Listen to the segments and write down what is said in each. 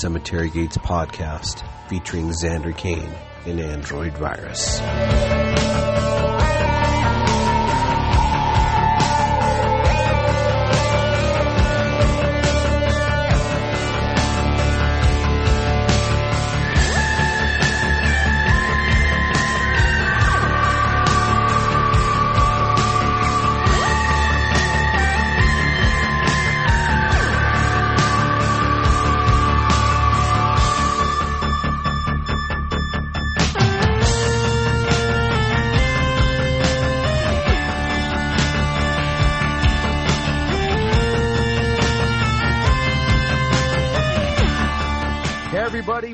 Cemetery Gates podcast featuring Xander Kane and Android Virus.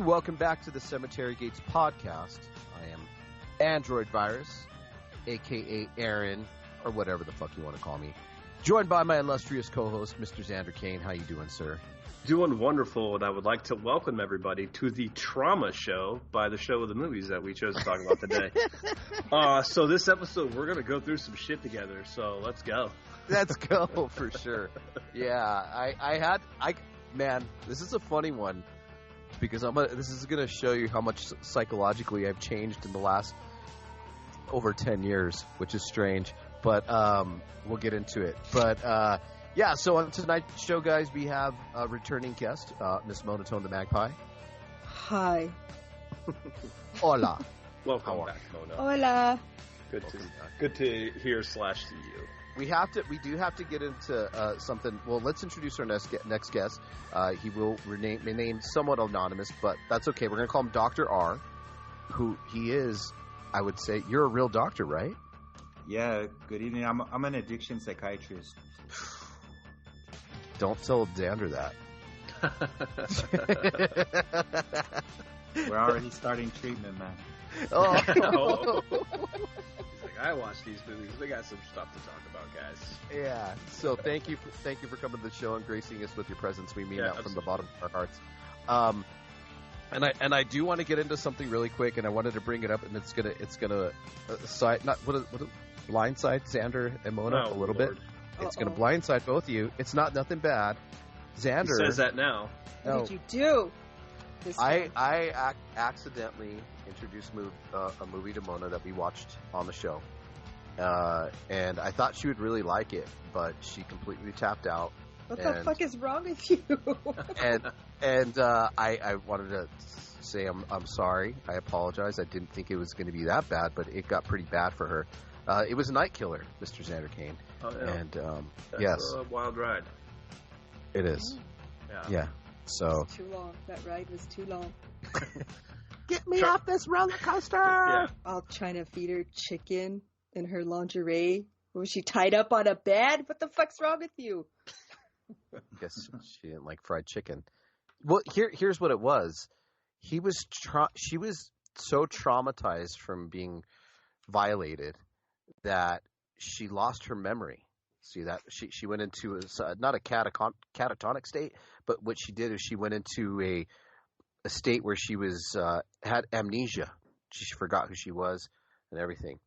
Welcome back to the Cemetery Gates podcast. I am Android Virus, a.k.a. Aaron, or whatever the fuck you want to call me. Joined by my illustrious co-host, Mr. Xander Kane. How you doing, sir? Doing wonderful, and I would like to welcome everybody to the Trauma Show by the show of the movies that we chose to talk about today. So this episode, we're going to go through some shit together, so let's go. Let's go, for sure. Yeah, man, this is a funny one. Because this is going to show you how much psychologically I've changed in the last over 10 years, which is strange. But we'll get into it. But, yeah, so on tonight's show, guys, we have a returning guest, Miss Monotone the Magpie. Hi. Hola. Welcome back, Mona. Hola. Good to hear / see you. We do have to get into something. Well, let's introduce our next guest. He will remain somewhat anonymous, but that's okay. We're going to call him Dr. R, who he is, I would say. You're a real doctor, right? Yeah, good evening. I'm an addiction psychiatrist. Don't tell Xander that. We're already starting treatment, man. Oh. I watch these movies. We got some stuff to talk about, guys. Yeah. So thank you for coming to the show and gracing us with your presence. We mean that from the bottom of our hearts. And I do want to get into something really quick, and I wanted to bring it up, and it's gonna blindside Xander and Mona a little bit. It's gonna blindside both of you. It's nothing bad. Xander he says that now. What did you do? I accidentally introduced a movie to Mona that we watched on the show, and I thought she would really like it, but she completely tapped out. What the fuck is wrong with you? and I wanted to say I'm sorry. I apologize. I didn't think it was going to be that bad, but it got pretty bad for her. It was Night Killer, Mr. Xander Kane. Oh, yeah. And that's yes, a wild ride. It is. Yeah. So it was too long. That ride was too long. Get me off this roller coaster! Yeah. All trying to feed her chicken in her lingerie. Was she tied up on a bed? What the fuck's wrong with you? I guess she didn't like fried chicken. Well, here's what it was. She was so traumatized from being violated that she lost her memory. See that she went into not a catatonic state, but what she did is she went into a state where she was had amnesia. She forgot who she was and everything.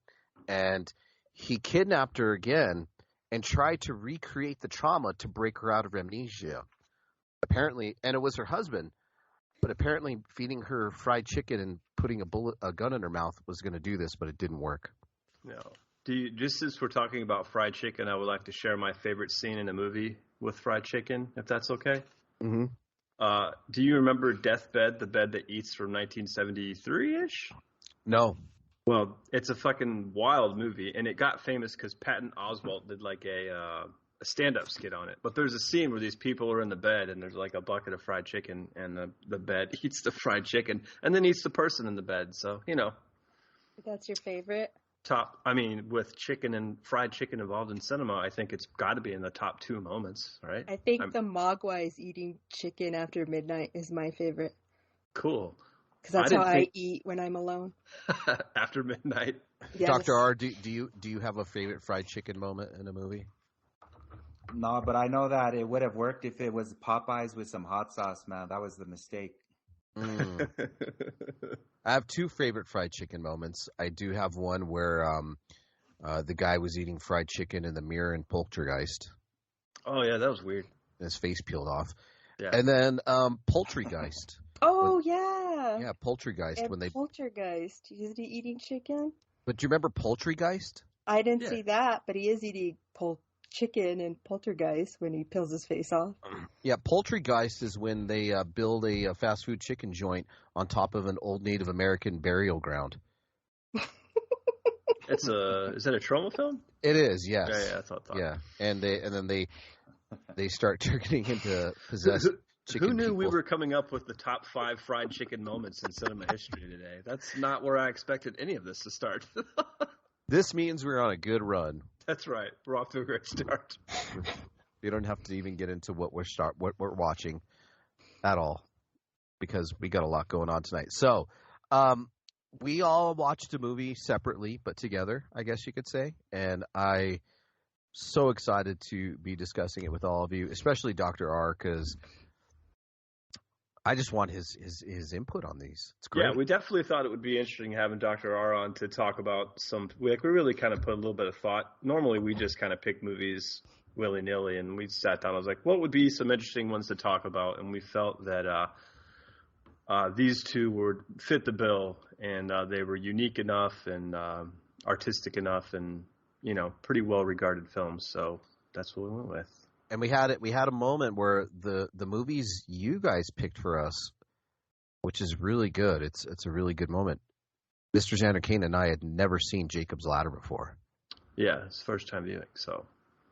And he kidnapped her again and tried to recreate the trauma to break her out of amnesia. Apparently, and it was her husband, but apparently feeding her fried chicken and putting a gun in her mouth was going to do this, but it didn't work. No. Just as we're talking about fried chicken, I would like to share my favorite scene in a movie with fried chicken, if that's okay. Mm-hmm. Do you remember Deathbed, the bed that eats from 1973-ish? No. Well, it's a fucking wild movie, and it got famous because Patton Oswalt did like a stand-up skit on it. But there's a scene where these people are in the bed, and there's like a bucket of fried chicken, and the bed eats the fried chicken, and then eats the person in the bed. So, That's your favorite? With chicken and fried chicken involved in cinema, I think it's got to be in the top 2 moments, right? I think the Mogwais eating chicken after midnight is my favorite. Cool. Because that's how I eat when I'm alone. After midnight. Yes. Dr. R, do you have a favorite fried chicken moment in a movie? No, but I know that it would have worked if it was Popeyes with some hot sauce, man. That was the mistake. I have 2 favorite fried chicken moments. I do have one where the guy was eating fried chicken in the mirror in Poltergeist. Oh, yeah, that was weird. His face peeled off. Yeah. And then Poultrygeist. Oh, yeah. Yeah, Poultrygeist. And When they, Poltergeist. Is he eating chicken? but do you remember Poultrygeist? I didn't Yeah. see that, but he is eating chicken and Poltergeist when he peels his face off. Yeah, Poultrygeist is when they build a fast food chicken joint on top of an old Native American burial ground. Is that a trauma film? It is, yes. Yeah, I thought. Yeah, and then they start turning into possessed chicken Who knew we people. were coming up with the top 5 fried chicken moments in cinema history today? That's not where I expected any of this to start. This means we're on a good run. That's right. We're off to a great start. We don't have to even get into what we're watching at all because we got a lot going on tonight. So, we all watched a movie separately but together, I guess you could say, and I so excited to be discussing it with all of you, especially Dr. R, because I just want his input on these. It's great. Yeah, we definitely thought it would be interesting having Dr. R on to talk about we really kind of put a little bit of thought. Normally we just kind of pick movies willy-nilly, and we sat down. I was like, what would be some interesting ones to talk about? And we felt that these two would fit the bill, and they were unique enough and artistic enough and, pretty well-regarded films. So that's what we went with. And we had a moment where the movies you guys picked for us, which is really good. It's a really good moment. Mr. Xander Kane and I had never seen Jacob's Ladder before. Yeah, it's first time viewing, so.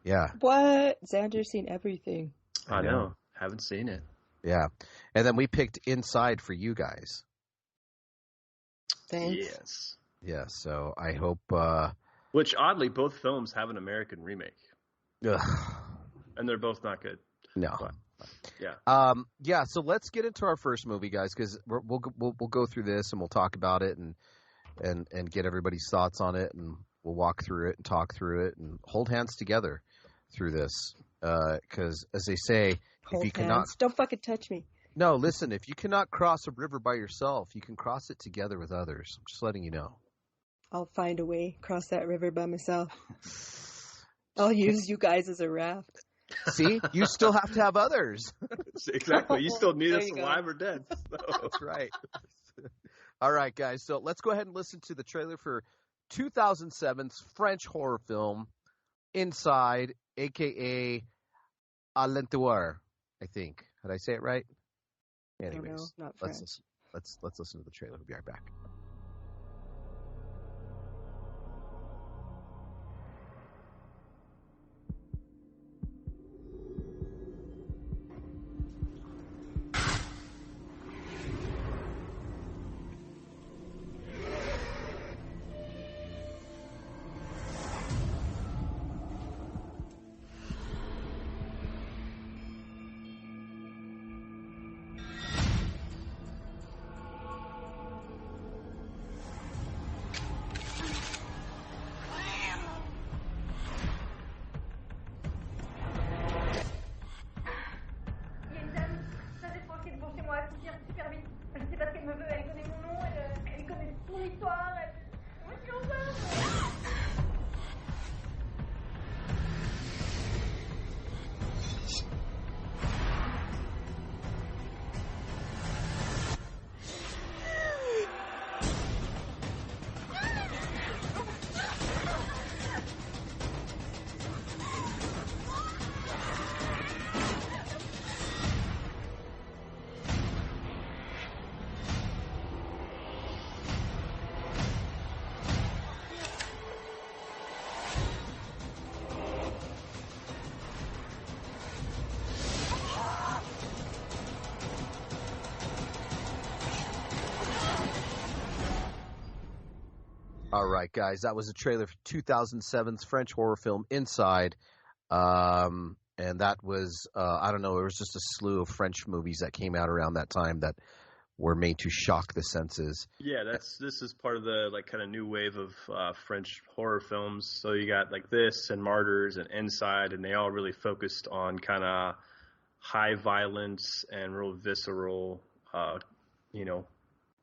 Yeah. What? Xander's seen everything. I know. Haven't seen it. Yeah. And then we picked Inside for you guys. Thanks. Yes. Yeah, so I hope Which, oddly, both films have an American remake. ugh, And they're both not good. no. But, yeah. Yeah, so let's get into our first movie, guys, because we'll go through this and we'll talk about it and get everybody's thoughts on it, and we'll walk through it and talk through it and hold hands together through this. Because as they say, Hold if you hands. cannot, Don't fucking touch me. no, listen, if you cannot cross a river by yourself, you can cross it together with others. I'm just letting you know. I'll find a way. Cross that river by myself. I'll use you guys as a raft. See, you still have to have others. Exactly. You still need There us you go. alive or dead. So. That's right. All right, guys. So let's go ahead and listen to the trailer for 2007's French horror film Inside, a.k.a. Alentour, I think. Did I say it right? I don't know. Anyways, Not French. let's listen to the trailer. We'll be right back. Il y a une dame très étrange qui est devant chez moi, elle tire super vite. Je sais pas ce qu'elle me veut, elle connaît mon nom, elle connaît son histoire, Moi je suis enceinte. All right, guys. That was a trailer for 2007's French horror film Inside. And that was, I don't know, it was just a slew of French movies that came out around that time that were made to shock the senses. Yeah, this is part of the kind of new wave of French horror films. So you got this and Martyrs and Inside, and they all really focused on kind of high violence and real visceral,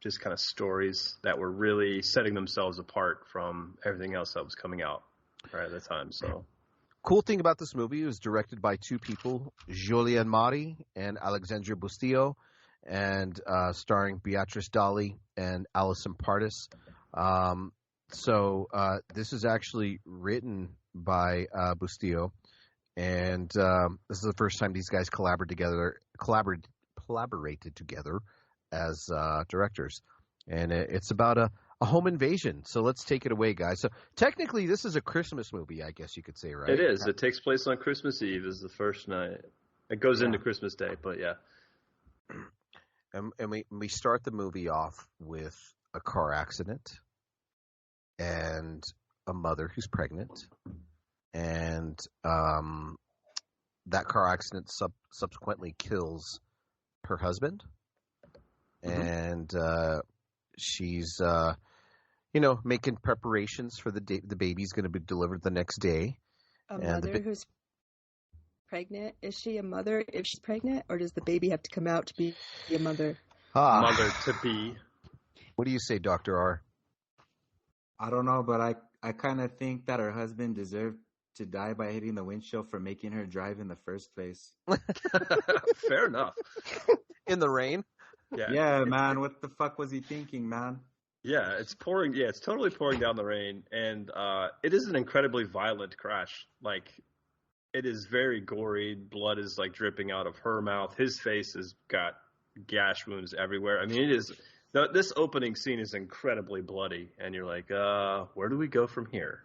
just kind of stories that were really setting themselves apart from everything else that was coming out right at the time. So Cool thing about this movie, it was directed by two people, Julien Mari and Alexandre Bustillo, and starring Beatrice Daly and Alison Partis. So this is actually written by Bustillo, and this is the first time these guys collaborated together as directors. And it's about a home invasion. So let's take it away, guys. So technically, this is a Christmas movie, I guess you could say, right? It is. It takes place on Christmas Eve is the first night. It goes into Christmas Day, but yeah. And we start the movie off with a car accident and a mother who's pregnant. And that car accident subsequently kills her husband. And she's, making preparations for the baby's going to be delivered the next day. A mother who's pregnant? Is she a mother if she's pregnant, or does the baby have to come out to be a mother? Mother to be. What do you say, Dr. R? I don't know, but I kind of think that her husband deserved to die by hitting the windshield for making her drive in the first place. Fair enough. In the rain? Yeah, man. What the fuck was he thinking, man? Yeah, it's pouring. Yeah, it's totally pouring down the rain, and it is an incredibly violent crash. Like, it is very gory. Blood is like dripping out of her mouth. His face has got gash wounds everywhere. I mean, it is. This opening scene is incredibly bloody, and you're like, where do we go from here?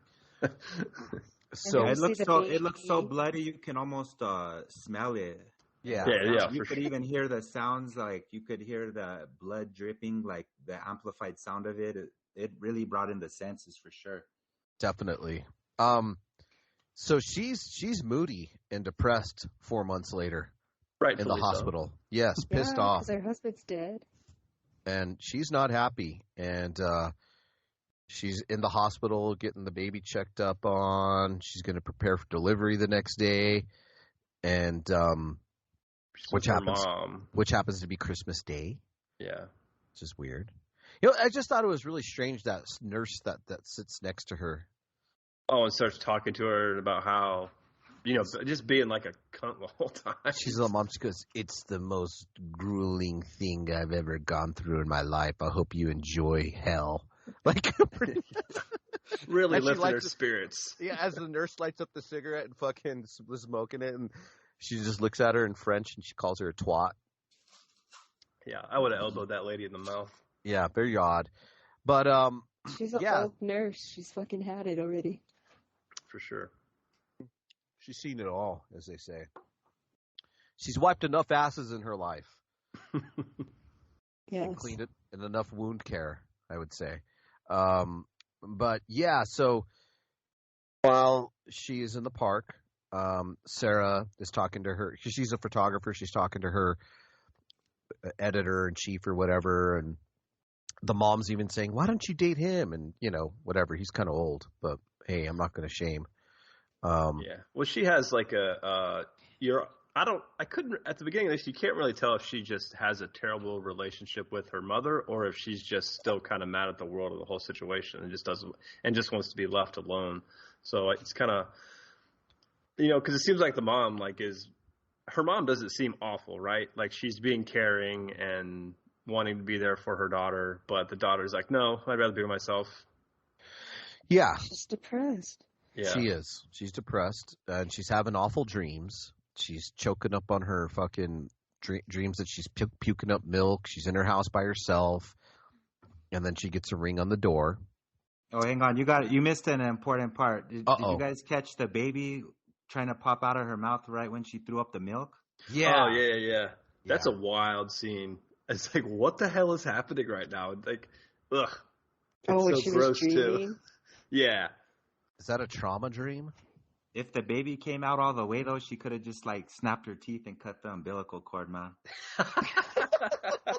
So it looks so bloody you can almost smell it. Yeah. You could even hear the sounds, like you could hear the blood dripping, like the amplified sound of it. It really brought in the senses for sure. Definitely. So she's moody and depressed 4 months later, right in the hospital. Yes, pissed off. Because her husband's dead. And she's not happy, and she's in the hospital getting the baby checked up on. She's going to prepare for delivery the next day, and which happens to be Christmas Day. Yeah, which is weird. You know, I just thought it was really strange that nurse that sits next to her. Oh, and starts talking to her about how, just being like a cunt the whole time. She's a mom. She goes, "It's the most grueling thing I've ever gone through in my life. I hope you enjoy hell." Like, really lifting her spirits. Yeah, as the nurse lights up the cigarette and fucking was smoking it, and she just looks at her in French and she calls her a twat. Yeah, I would have elbowed that lady in the mouth. Yeah, very odd. But she's an old nurse. She's fucking had it already. For sure. She's seen it all, as they say. She's wiped enough asses in her life. Yes. And cleaned it, and enough wound care, I would say. But yeah, so while she is in the park, Sarah is talking to her. She's a photographer. She's talking to her editor-in-chief or whatever, and the mom's even saying, "Why don't you date him?" And whatever. He's kind of old, but hey, I'm not going to shame. Yeah. Well, she has like I couldn't at the beginning of this. You can't really tell if she just has a terrible relationship with her mother, or if she's just still kind of mad at the world or the whole situation and just wants to be left alone. So it's kind of, because it seems like the mom her mom doesn't seem awful, right? Like, she's being caring and wanting to be there for her daughter, but the daughter's like, no, I'd rather be with myself. Yeah. She's depressed. Yeah. She is. She's depressed, and she's having awful dreams. She's choking up on her fucking dreams that she's puking up milk. She's in her house by herself, and then she gets a ring on the door. Oh, hang on. You missed an important part. Did you guys catch the baby trying to pop out of her mouth right when she threw up the milk? Yeah. Oh, yeah. That's a wild scene. It's like, what the hell is happening right now? Like, ugh. It's so gross too. Yeah. Is that a trauma dream? If the baby came out all the way, though, she could have just, snapped her teeth and cut the umbilical cord, man.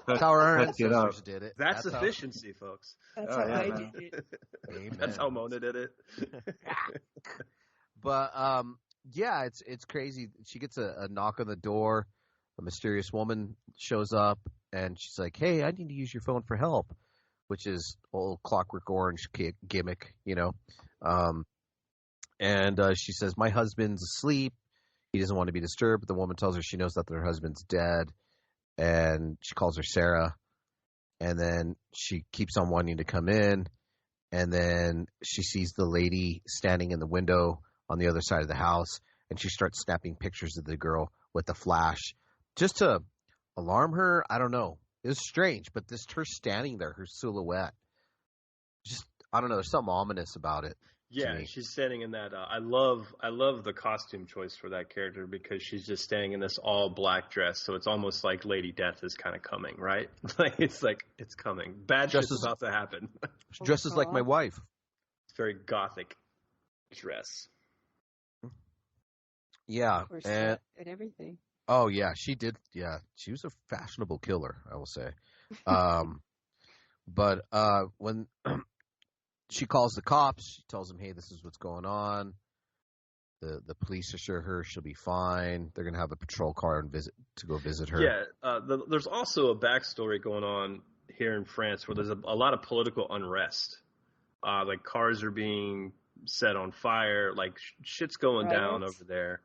That's how our ancestors did it. That's efficiency, folks. That's how I did it. Amen. That's how Mona did it. But, yeah, it's crazy. She gets a knock on the door. A mysterious woman shows up, and she's like, "Hey, I need to use your phone for help," which is old Clockwork Orange gimmick, And she says, my husband's asleep. He doesn't want to be disturbed. But the woman tells her she knows that her husband's dead. And she calls her Sarah. And then she keeps on wanting to come in. And then she sees the lady standing in the window on the other side of the house. And she starts snapping pictures of the girl with the flash. Just to alarm her, I don't know. It was strange. But just her standing there, her silhouette. Just, I don't know. There's something ominous about it. Yeah, she's standing in that. I love the costume choice for that character because she's just standing in this all black dress, so it's almost like Lady Death is kind of coming, right? It's coming. Bad shit's about to happen. Dresses like my wife. It's very gothic dress. Yeah, and everything. Oh yeah, she did. Yeah, she was a fashionable killer, I will say. But when she calls the cops, she tells them, "Hey, this is what's going on." The police assure her she'll be fine. They're gonna have a patrol car and go visit her. Yeah, there's also a backstory going on here in France where there's a lot of political unrest. Like cars are being set on fire, like shit's going down over there,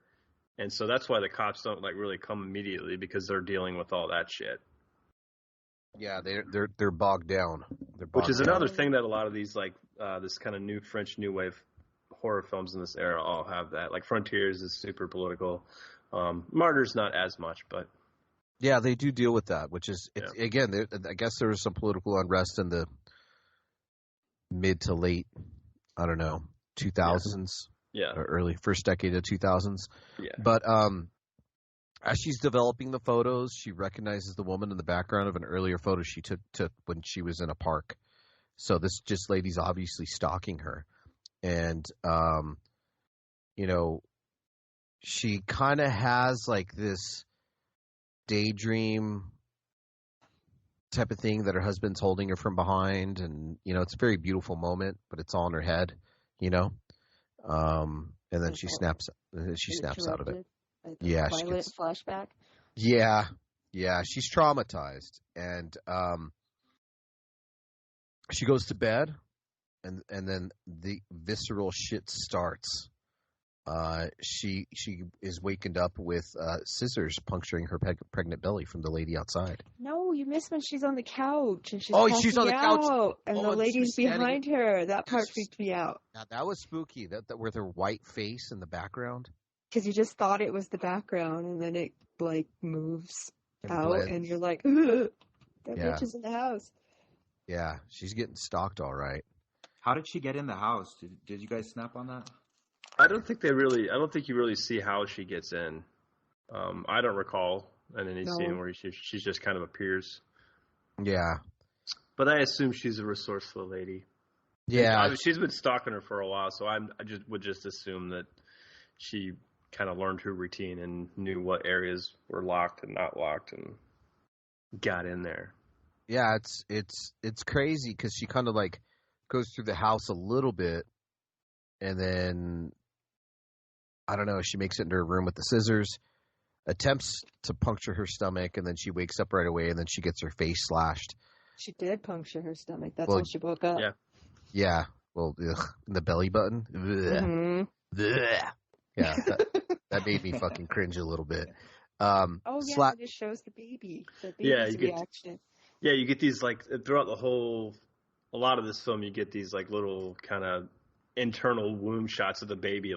and so that's why the cops don't really come immediately because they're dealing with all that shit. Yeah, they're bogged down. Which is another thing that a lot of these this kind of new French new wave horror films in this era all have that. Like Frontiers is super political. Martyrs not as much, but yeah, they do deal with that. Which is again, I guess there was some political unrest in the mid to late, I don't know, 2000s. Yeah. Or early first decade of 2000s. Yeah. But as she's developing the photos, she recognizes the woman in the background of an earlier photo she took when she was in a park. So this lady's obviously stalking her. And, she kind of has like this daydream type of thing that her husband's holding her from behind. And, it's a very beautiful moment, but it's all in her head, and then she snaps out of it. Yeah, she gets flashback. Yeah, she's traumatized, and she goes to bed, and then the visceral shit starts. She is wakened up with scissors puncturing her pregnant belly from the lady outside. No, you missed when she's on the couch and she's she's on the couch, and the lady's behind her. That part freaked me out. Now, that was spooky. That with her white face in the background. Because you just thought it was the background, and then it moves out, blends. And you're like, that bitch is in the house. Yeah, she's getting stalked, all right. How did she get in the house? Did you guys snap on that? I don't think you really see how she gets in. I don't recall in any scene where she just kind of appears. Yeah, but I assume she's a resourceful lady. Yeah, she's been stalking her for a while, so I would just assume that she kind of learned her routine and knew what areas were locked and not locked and got in there. Yeah, it's crazy because she kind of goes through the house a little bit, and then I don't know. She makes it into her room with the scissors, attempts to puncture her stomach, and then she wakes up right away, and then she gets her face slashed. She did puncture her stomach. That's when she woke up. Yeah. Well, the belly button. Mm-hmm. Yeah, that made me fucking cringe a little bit. It just shows the baby. The baby's reaction. You get these throughout a lot of this film, you get these little kind of internal womb shots of the baby.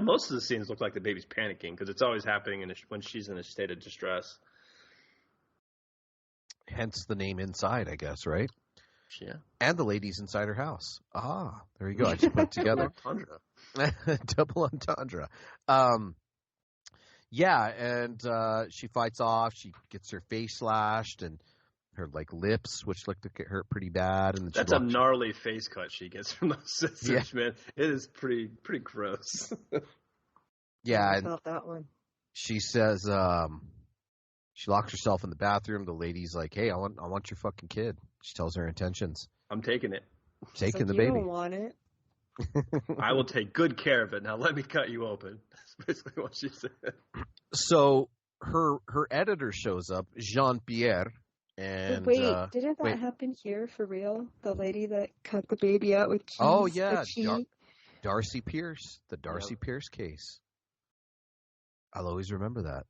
Most of the scenes look like the baby's panicking because it's always happening when she's in a state of distress. Hence the name Inside, I guess, right? Yeah. And the lady's inside her house. There you go. I just put it together. Double entendre. And she fights off. She gets her face slashed and her lips, which looked to hurt pretty bad. And that's a gnarly face cut she gets from those scissors, man. It is pretty gross. I felt that one. She says, she locks herself in the bathroom. The lady's like, "Hey, I want your fucking kid." She tells her intentions. I'm taking it. Taking the baby. You don't want it. I will take good care of it. Now let me cut you open. That's basically what she said. So her editor shows up, Jean-Pierre. And wait, didn't that happen here for real? The lady that cut the baby out with cheese? Darcy Pierce, the Darcy Pierce case. I'll always remember that.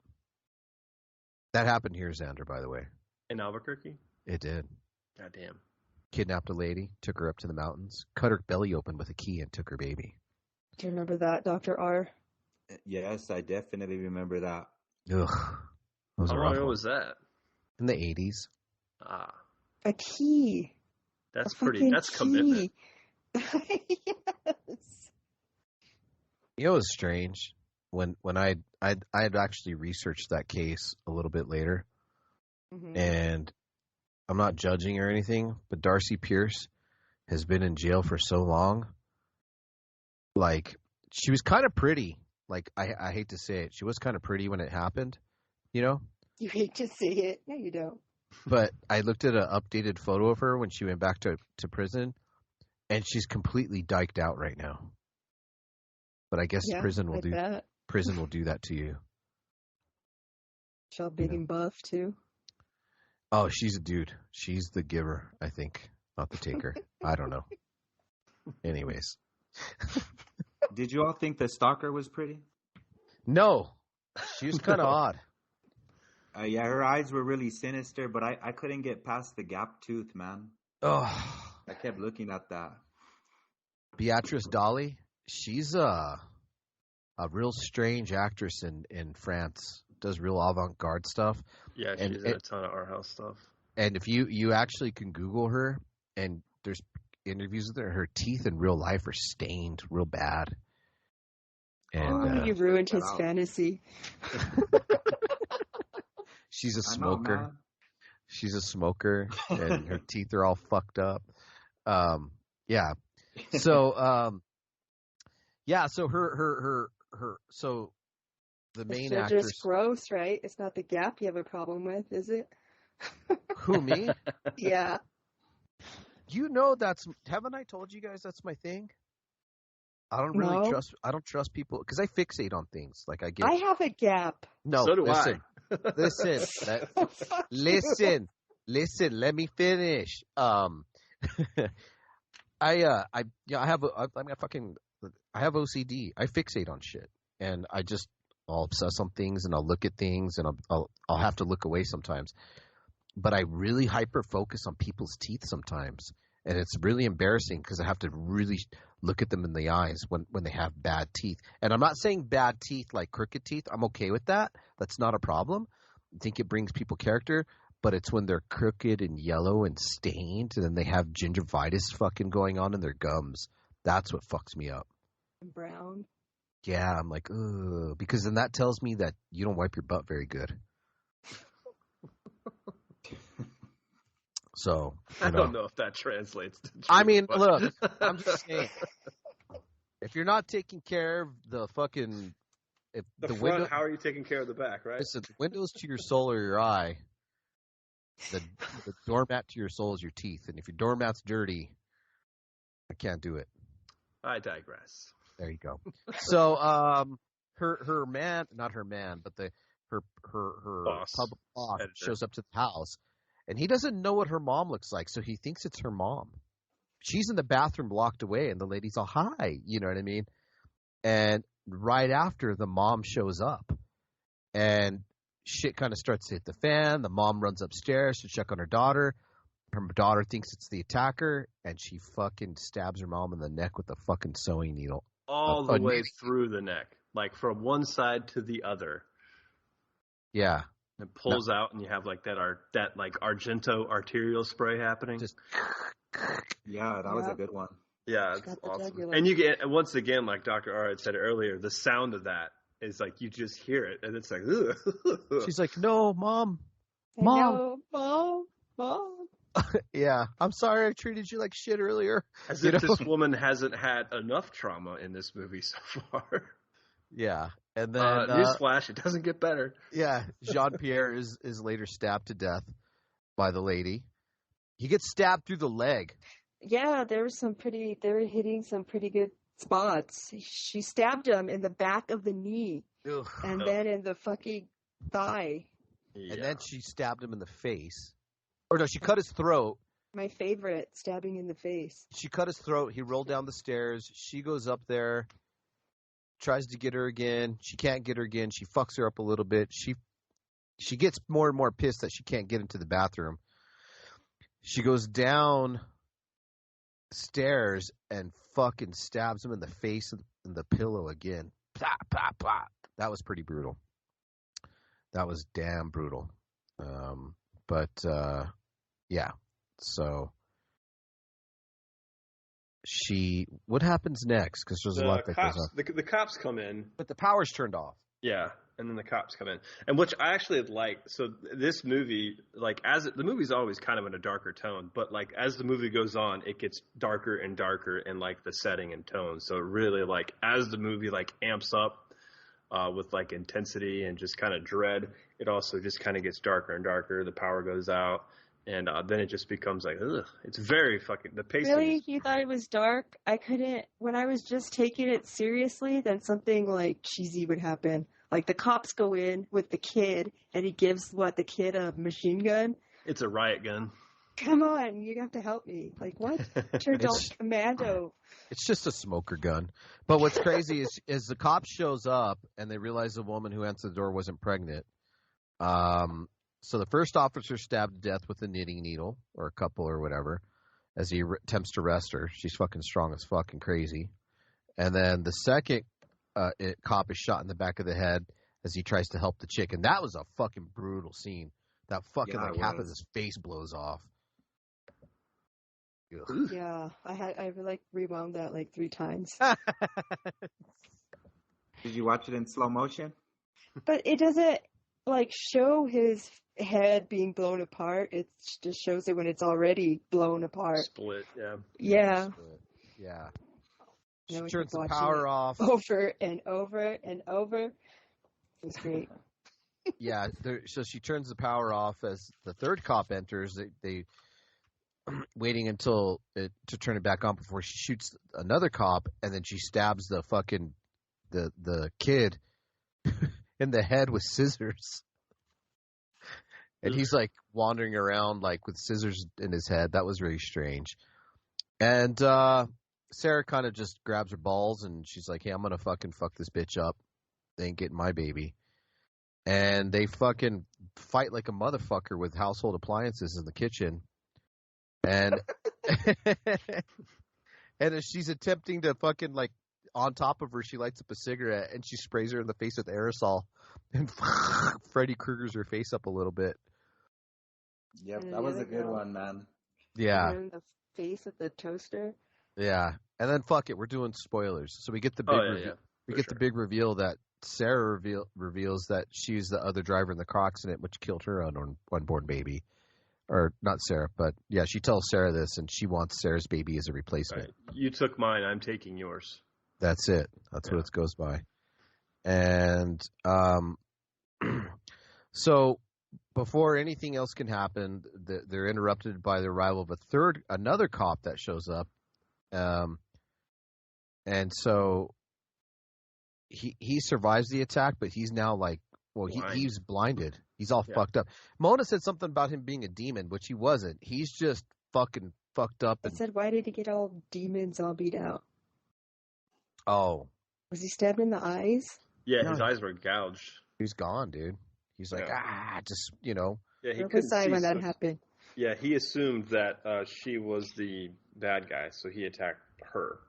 That happened here, Xander, by the way. In Albuquerque? It did. Goddamn. Kidnapped a lady, took her up to the mountains, cut her belly open with a key, and took her baby. Do you remember that, Dr. R? Yes, I definitely remember that. Ugh. That was How a long rough ago one. was that? In the 80s. Ah, A key. that's A pretty. fucking That's commitment. Yes. You know, it was strange when I had actually researched that case a little bit later, Mhm. and I'm not judging or anything, but Darcy Pierce has been in jail for so long. Like, she was kind of pretty. Like, I hate to say it, she was kind of pretty when it happened, you know. You hate to see it. No, you don't. But I looked at an updated photo of her when she went back to prison, and she's completely dyked out right now. But I guess Yeah, prison will I do that to you. She's all big and buff, too. Oh, she's a dude. She's the giver, I think, not the taker. I don't know. Anyways. Did you all think the stalker was pretty? No. She was kind of odd. Yeah, her eyes were really sinister, but I couldn't get past the gap tooth, man. Oh, I kept looking at that. Beatrice Daly. She's a real strange actress in France. Does real avant-garde stuff. Yeah, she's in a ton of art house stuff. And if you actually can Google her, and there's interviews with her teeth in real life are stained real bad. And You ruined his fantasy. she's a smoker. She's a smoker, and her teeth are all fucked up. Yeah. So so her so the main It's actress. just gross, right? It's not the gap you have a problem with, is it? Who, me? Yeah. You know haven't I told you guys that's my thing? I don't really trust people because I fixate on things. Like I have a gap. No, So do listen, I. listen, let me finish. I have OCD. I fixate on shit, and I'll obsess on things, and I'll look at things, and I'll have to look away sometimes. But I really hyper focus on people's teeth sometimes, and it's really embarrassing because I have to really look at them in the eyes when they have bad teeth. And I'm not saying bad teeth like crooked teeth. I'm okay with that. That's not a problem. I think it brings people character, but it's when they're crooked and yellow and stained, and then they have gingivitis fucking going on in their gums. That's what fucks me up. Brown. Yeah, I'm like, ugh, because then that tells me that you don't wipe your butt very good. So I don't know if that translates to truth, I mean, but... look, I'm just saying, if you're not taking care of the fucking the front, window, how are you taking care of the back, right? listen, the windows to your soul are your eye. The doormat to your soul is your teeth, and if your doormat's dirty, I can't do it. I digress. There you go. So, her man, not her man, but her boss, public boss editor, shows up to the house, and he doesn't know what her mom looks like, so he thinks it's her mom. She's in the bathroom locked away, and the lady's all, hi, you know what I mean? And right after, the mom shows up, and shit kind of starts to hit the fan. The mom runs upstairs to check on her daughter. Her daughter thinks it's the attacker, and she fucking stabs her mom in the neck with a fucking sewing needle. all the way through the neck, like from one side to the other. Yeah. It pulls out, and you have like that like Argento arterial spray happening. Just Yeah, that was a good one. Yeah, it's awesome. And you get, once again, like Dr. R had said earlier, the sound of that is like you just hear it, and it's like, ugh. She's like, no, mom. Mom. Yeah, I'm sorry I treated you like shit earlier. As if this woman hasn't had enough trauma in this movie so far. Yeah. And then newsflash, it doesn't get better. Yeah, Jean-Pierre is later stabbed to death by the lady. He gets stabbed through the leg. Yeah, they were hitting some pretty good spots. She stabbed him in the back of the knee. Ugh. And then in the fucking thigh. Yeah. And then she stabbed him in the face. Or no, she cut his throat, My favorite, stabbing in the face. She cut his throat. He rolled down the stairs. She goes up there, tries to get her again. She can't get her again. She fucks her up a little bit. She gets more and more pissed that she can't get into the bathroom. She goes down stairs and fucking stabs him in the face and the pillow again. Plop, plop, plop. That was pretty brutal. That was damn brutal. Yeah. So what happens next? Because there's a lot that goes on. The cops come in. But the power's turned off. Yeah, and then the cops come in, and which I actually like. So this movie, like the movie's always kind of in a darker tone, but like as the movie goes on, it gets darker and darker in like the setting and tone. So really, like as the movie like amps up with like intensity and just kind of dread, it also just kind of gets darker and darker. The power goes out, and then it just becomes like, ugh. It's very fucking the pacing. Really, you thought it was dark? I couldn't. When I was just taking it seriously, then something like cheesy would happen. Like the cops go in with the kid, and he gives the kid a machine gun. It's a riot gun. Come on, you have to help me. Like what? Turned out commando. It's just a smoker gun. But what's crazy is the cop shows up and they realize the woman who answered the door wasn't pregnant. So the first officer stabbed to death with a knitting needle or a couple or whatever as he attempts to arrest her. She's fucking strong as fucking crazy. And then the second cop is shot in the back of the head as he tries to help the chick. And that was a fucking brutal scene. That fucking half of his face blows off. Ugh. Yeah, I like rewound that like 3 times. Did you watch it in slow motion? But it doesn't like show his head being blown apart. It just shows it when it's already blown apart. Split, yeah. Yeah. Yeah. She turns the power off. Over and over and over. It was great. Yeah, so she turns the power off as the third cop enters. They waiting until to turn it back on before she shoots another cop, and then she stabs the fucking the kid in the head with scissors. And he's like wandering around like with scissors in his head. That was really strange. And Sarah kind of just grabs her balls and she's like, "Hey, I'm gonna fucking fuck this bitch up. They ain't getting my baby." And they fucking fight like a motherfucker with household appliances in the kitchen. And and as she's attempting to fucking like on top of her, she lights up a cigarette and she sprays her in the face with aerosol and Freddy Krueger's her face up a little bit. Yep, that was a good one, man. Yeah. And the face of the toaster. Yeah. And then fuck it, we're doing spoilers. So we get the big the big reveal that Sarah reveals that she's the other driver in the car accident, which killed her unborn baby. Or not Sarah, but yeah, she tells Sarah this, and she wants Sarah's baby as a replacement. Right. You took mine, I'm taking yours. That's it. That's what it goes by. And so before anything else can happen, they're interrupted by the arrival of another cop that shows up. And so he survives the attack, but he's now like, well, he's blinded. He's all fucked up. Mona said something about him being a demon, which he wasn't. He's just fucking fucked up. I said, why did he get all demon zombied out? Oh. Was he stabbed in the eyes? Yeah, his eyes were gouged. He's gone, dude. He's like, just, you know. Yeah, he couldn't see when that happened. Yeah, he assumed that she was the bad guy, so he attacked her.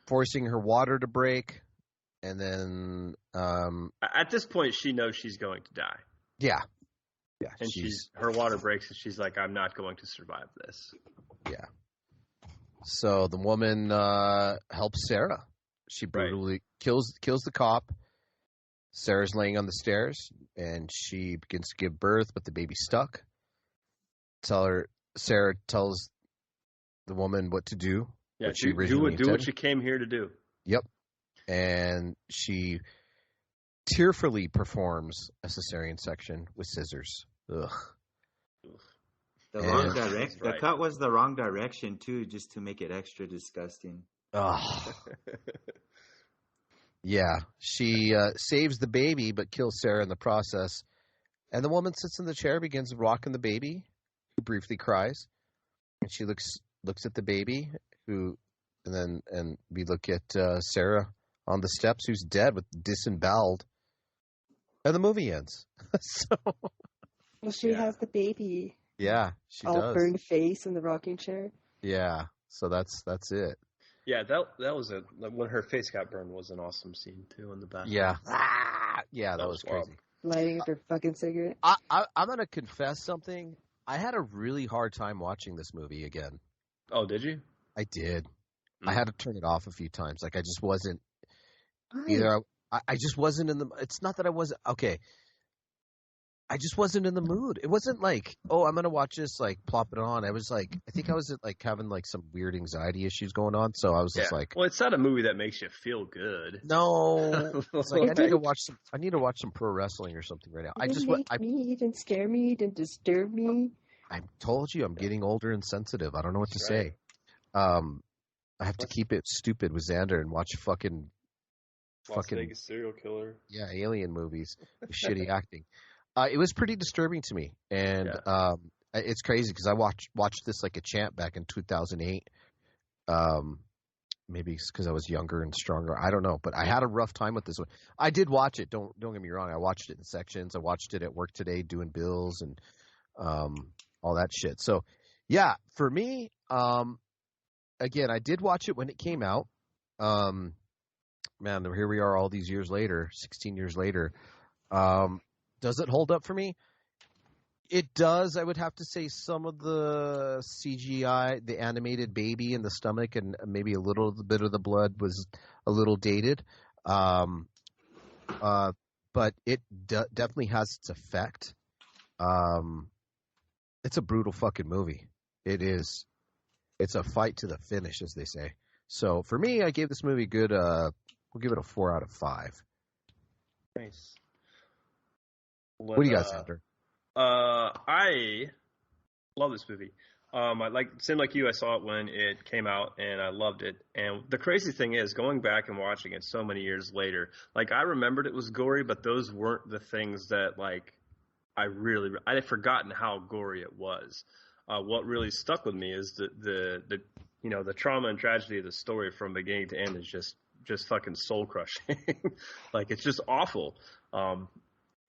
Forcing her water to break. And then at this point, she knows she's going to die. Yeah. And her water breaks, and she's like, "I'm not going to survive this." Yeah. So the woman helps Sarah. She brutally kills the cop. Sarah's laying on the stairs, and she begins to give birth, but the baby's stuck. Sarah tells the woman what to do. Yeah, do what you came here to do. Yep. And she tearfully performs a cesarean section with scissors. Ugh. Wrong direction. The cut was the wrong direction too, just to make it extra disgusting. Oh. Yeah, she saves the baby, but kills Sarah in the process. And the woman sits in the chair, begins rocking the baby. who briefly cries, and she looks at the baby, and we look at Sarah on the steps, who's dead with disemboweled, and the movie ends. So Well, she has the baby. Yeah, she all does. burned face in the rocking chair. Yeah, so that's it. Yeah, that was when her face got burned was an awesome scene too in the back. Yeah, yeah, that was crazy. Lighting up her fucking cigarette. I'm gonna confess something. I had a really hard time watching this movie again. Oh, did you? I did. I had to turn it off a few times. Like I just wasn't Why? either. I just wasn't in the. It's not that I wasn't okay. I just wasn't in the mood. It wasn't like, oh, I'm gonna watch this, like plop it on. I was like, I think I was like having like some weird anxiety issues going on, so I was just like, well, it's not a movie that makes you feel good. no. It's like I need to watch some pro wrestling or something right now. It didn't make me, it didn't scare me, it didn't disturb me. I told you I'm getting older and sensitive. I don't know what to say. I have to keep it stupid with Xander and watch fucking Las Vegas serial killer. Yeah, alien movies with shitty acting. It was pretty disturbing to me, and it's crazy because I watched this like a champ back in 2008. Maybe it's because I was younger and stronger. I don't know, but I had a rough time with this one. I did watch it. Don't get me wrong. I watched it in sections. I watched it at work today, doing bills and all that shit. So, yeah, for me, again, I did watch it when it came out. Man, here we are all these years later, 16 years later. Does it hold up for me? It does. I would have to say some of the CGI, the animated baby in the stomach, and maybe a little bit of the blood was a little dated. But it definitely has its effect. It's a brutal fucking movie. It is. It's a fight to the finish, as they say. So for me, I gave this movie a good. We'll give it a 4 out of 5. Nice. What do you guys think? I love this movie. Same like you, I saw it when it came out and I loved it. And the crazy thing is, going back and watching it so many years later, like I remembered it was gory, but those weren't the things that like I had forgotten how gory it was. What really stuck with me is the trauma and tragedy of the story from beginning to end is just fucking soul crushing. Like it's just awful.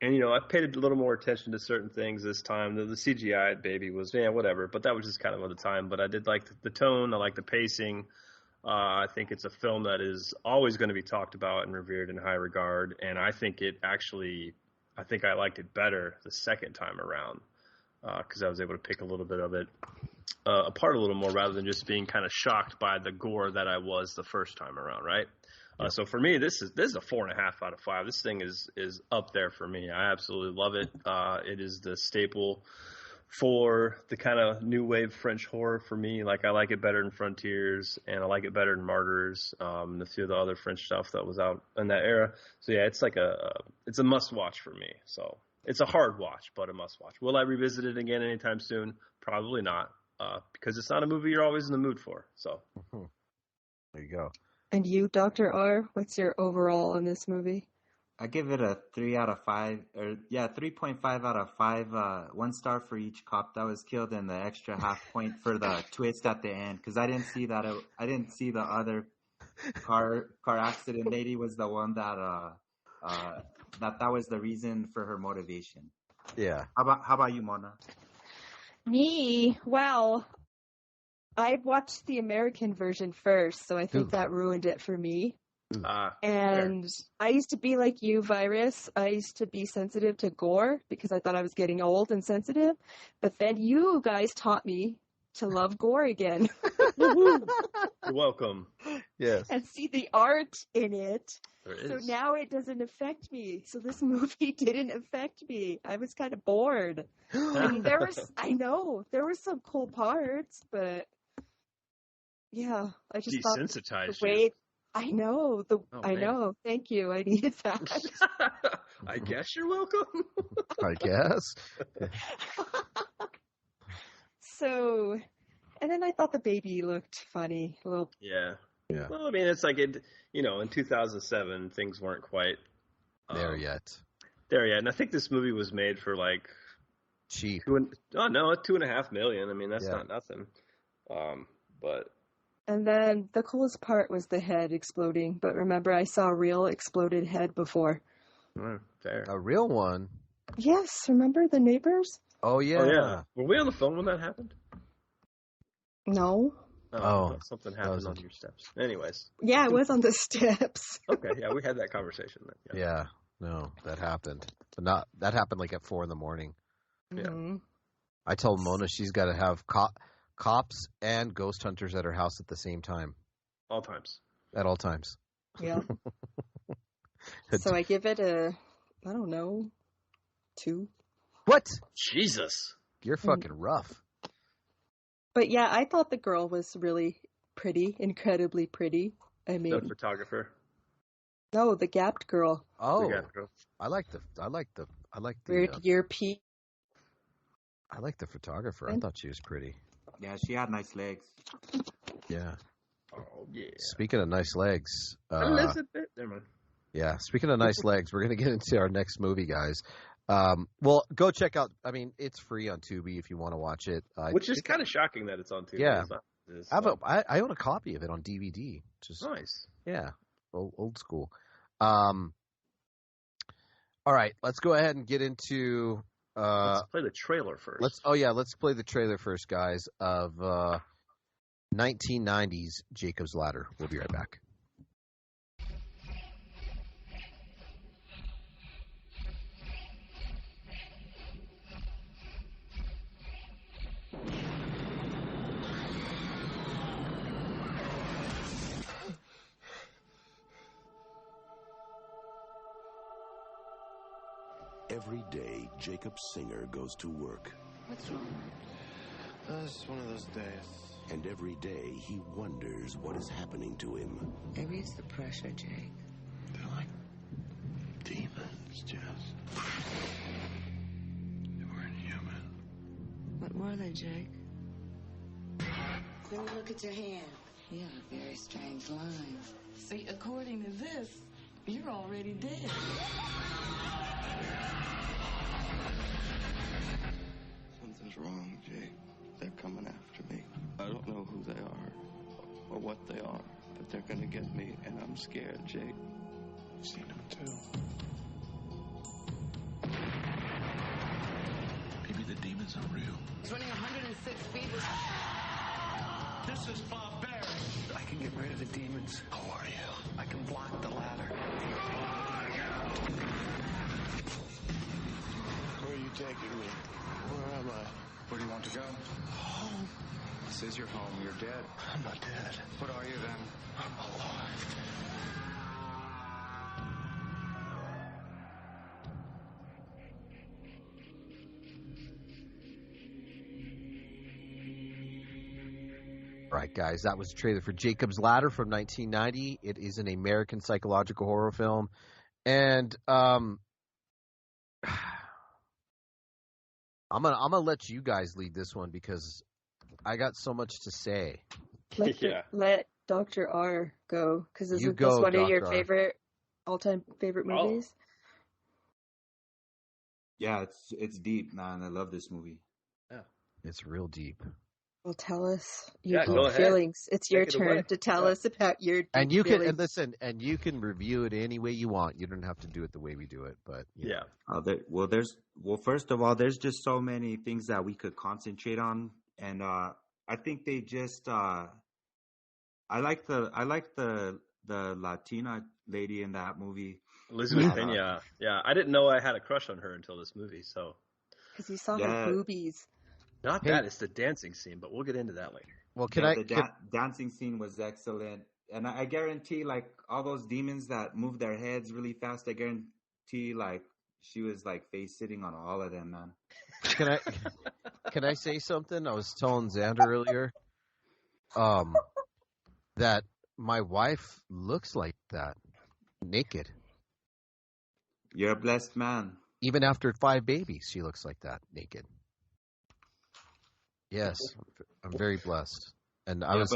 And, I paid a little more attention to certain things this time. The CGI baby was, whatever. But that was just kind of at the time. But I did like the tone. I like the pacing. I think it's a film that is always going to be talked about and revered in high regard. And I think I liked it better the second time around because I was able to pick a little bit of it apart a little more rather than just being kind of shocked by the gore that I was the first time around, right? So for me, this is a 4.5 out of 5. This thing is up there for me. I absolutely love it. It is the staple for the kind of new wave French horror for me. Like I like it better than Frontiers, and I like it better than Martyrs, and a few of the other French stuff that was out in that era. So yeah, it's like it's a must watch for me. So it's a hard watch, but a must watch. Will I revisit it again anytime soon? Probably not, because it's not a movie you're always in the mood for. So there you go. And you, Dr. R, what's your overall on this movie? I give it a 3 out of 5, 3.5 out of 5. 1 star for each cop that was killed, and the extra half point for the twist at the end. Because I didn't see that. I didn't see the other car accident lady was the one that was the reason for her motivation. Yeah. How about you, Mona? Me? Well, I watched the American version first, so I think that ruined it for me. And I used to be like you, Virus. I used to be sensitive to gore because I thought I was getting old and sensitive. But then you guys taught me to love gore again. You're welcome. Yes. And see the art in it. There is. So now it doesn't affect me. So this movie didn't affect me. I was kind of bored. I mean, there were some cool parts, but yeah, I just desensitized thought you. I know. I know. Thank you. I needed that. I guess you're welcome. I guess. So, and then I thought the baby looked funny. Well, yeah. Well, I mean, it's like in 2007, things weren't quite there yet. And I think this movie was made for like cheap. 2.5 million. I mean, that's not nothing. But. And then the coolest part was the head exploding. But remember, I saw a real exploded head before. Fair. A real one? Yes, remember the neighbors? Oh, yeah. Oh, yeah. Were we on the phone when that happened? No. Oh. Something happened on your steps. Anyways. Yeah, I was on the steps. Okay, yeah, we had that conversation then. Yeah, no, that happened. But that happened like at 4 a.m. Yeah. Mm-hmm. I told Mona she's got to have cops and ghost hunters at her house at the same time. All times. At all times. Yeah. So I give it I don't know, 2. What? Jesus. You're fucking rough. But yeah, I thought the girl was really pretty, incredibly pretty. I mean, The photographer. No, the gapped girl. Oh, The gapped girl. I like the Weird European. I like the photographer. I thought she was pretty. Yeah, she had nice legs. Yeah. Oh yeah. Speaking of nice legs, Elizabeth. Never mind. Yeah. Speaking of nice legs, we're gonna get into our next movie, guys. Well, go check out. I mean, it's free on Tubi if you want to watch it. Which is kind of shocking that it's on Tubi. Yeah. It's I own a copy of it on DVD. Which is nice. Yeah, old school. All right, let's go ahead and get into. Let's play the trailer first. Let's play the trailer first, guys. Of 1990s Jacob's Ladder. We'll be right back. Every day, Jacob Singer goes to work. What's wrong? It's one of those days. And every day, he wonders what is happening to him. Maybe it's the pressure, Jake. They're like demons, Jess. They weren't human. What were they, Jake? Let me look at your hand. You have a very strange line. See, according to this, you're already dead. Something's wrong, Jake. They're coming after me. I don't know who they are or what they are, but they're gonna get me, and I'm scared, Jake. I've seen them too. Maybe the demons are real. He's running 106 feet. This is barbaric. I can get rid of the demons. Who are you? I can block the ladder. Where are you taking me? Where am I? Where do you want to go? Home. This is your home. You're dead. I'm not dead. What are you then? I'm alive. Right, guys, that was a trailer for Jacob's Ladder from 1990. It is an American psychological horror film, and I'm gonna let you guys lead this one because I got so much to say. Let Dr. R go, because isn't this one of your all-time favorite movies? Yeah, it's deep, man. I love this movie. Yeah, it's real deep. Well, tell us your go ahead. feelings. It's your Take it turn away. to tell us about your deep And you can feelings. and listen, and you can review it any way you want. You don't have to do it the way we do it, but you know. First of all, there's just so many things that we could concentrate on, and I think they just I like the Latina lady in that movie, Elizabeth Pena. Yeah, I didn't know I had a crush on her until this movie. So because you saw her boobies. not that, it's the dancing scene, but we'll get into that later. Well, the dancing scene was excellent, and I guarantee, like, all those demons that move their heads really fast, I guarantee, like, she was like face sitting on all of them, man. Can I say something? I was telling Xander earlier, that my wife looks like that, naked. You're a blessed man. Even after 5 babies, she looks like that, naked. Yes, I'm very blessed. And I was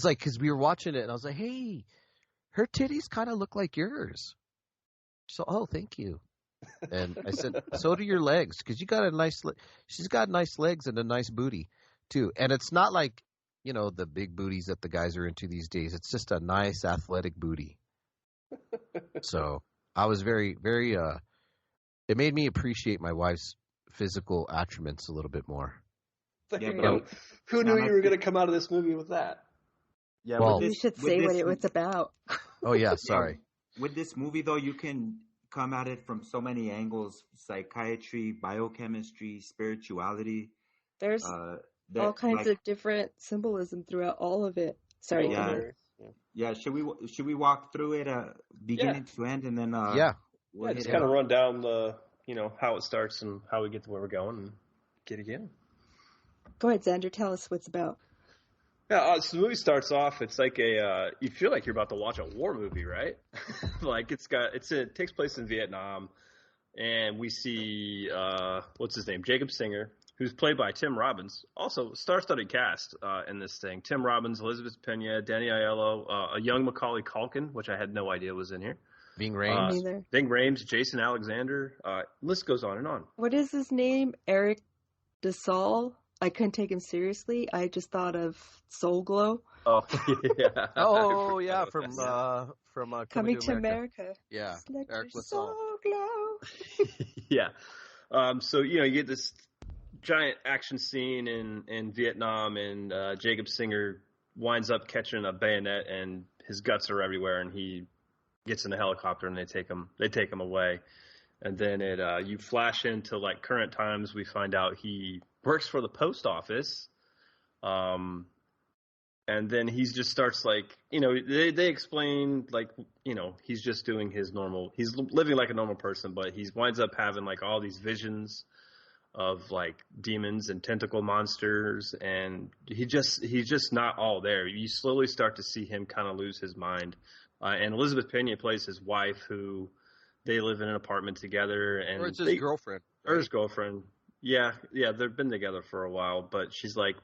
like, because we were watching it, and I was like, hey, her titties kind of look like yours. So, oh, thank you. And I said, so do your legs, because you got a nice. She's got nice legs and a nice booty, too. And it's not like, the big booties that the guys are into these days. It's just a nice athletic booty. So I was very, very. It made me appreciate my wife's physical attributes a little bit more. Yeah, who knew you were going to come out of this movie with that? Yeah, well, you should say what it was about. Oh yeah, sorry. With this movie, though, you can come at it from so many angles: psychiatry, biochemistry, spirituality. There's all kinds of different symbolism throughout all of it. Sorry. Yeah. Should we walk through it beginning to end, and then just kind of run down the how it starts and how we get to where we're going and get again. Go ahead, Xander. Tell us what's about. Yeah, so the movie starts off. It's like you feel like you're about to watch a war movie, right? Like it takes place in Vietnam, and we see what's his name, Jacob Singer, who's played by Tim Robbins. Also, star-studded cast in this thing. Tim Robbins, Elizabeth Pena, Danny Aiello, a young Macaulay Culkin, which I had no idea was in here. Ving Rhames. Ving Rhames, Jason Alexander. List goes on and on. What is his name? Eric DeSalle? I couldn't take him seriously. I just thought of Soul Glow. Oh, yeah. Oh, yeah, from Coming to America. Yeah, Eric DeSalle. Soul Glow. Yeah. So, you get this giant action scene in Vietnam, and Jacob Singer winds up catching a bayonet, and his guts are everywhere, and he gets in a helicopter, and they take him away. And then you flash into like current times. We find out he works for the post office, and then he just starts like they explain like he's just doing his normal. He's living like a normal person, but he winds up having like all these visions of like demons and tentacle monsters, and he's just not all there. You slowly start to see him kind of lose his mind. And Elizabeth Pena plays his wife, who they live in an apartment together. And or it's his girlfriend. Right? Or his girlfriend. Yeah, they've been together for a while, but she's like,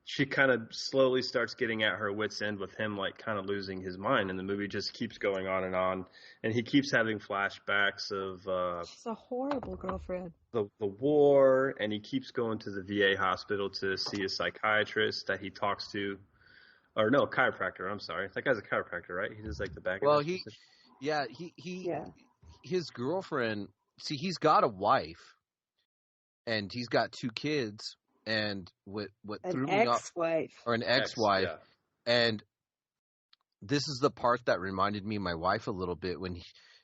she kind of slowly starts getting at her wit's end with him, like kind of losing his mind. And the movie just keeps going on, and he keeps having flashbacks of she's a horrible girlfriend. The war, and he keeps going to the VA hospital to see a psychiatrist that he talks to. Or no, chiropractor. I'm sorry. That guy's a chiropractor, right? He does like the back. Well, his girlfriend. See, he's got a wife, and he's got 2 kids, and what threw me off, or an ex-wife, and this is the part that reminded me of my wife a little bit when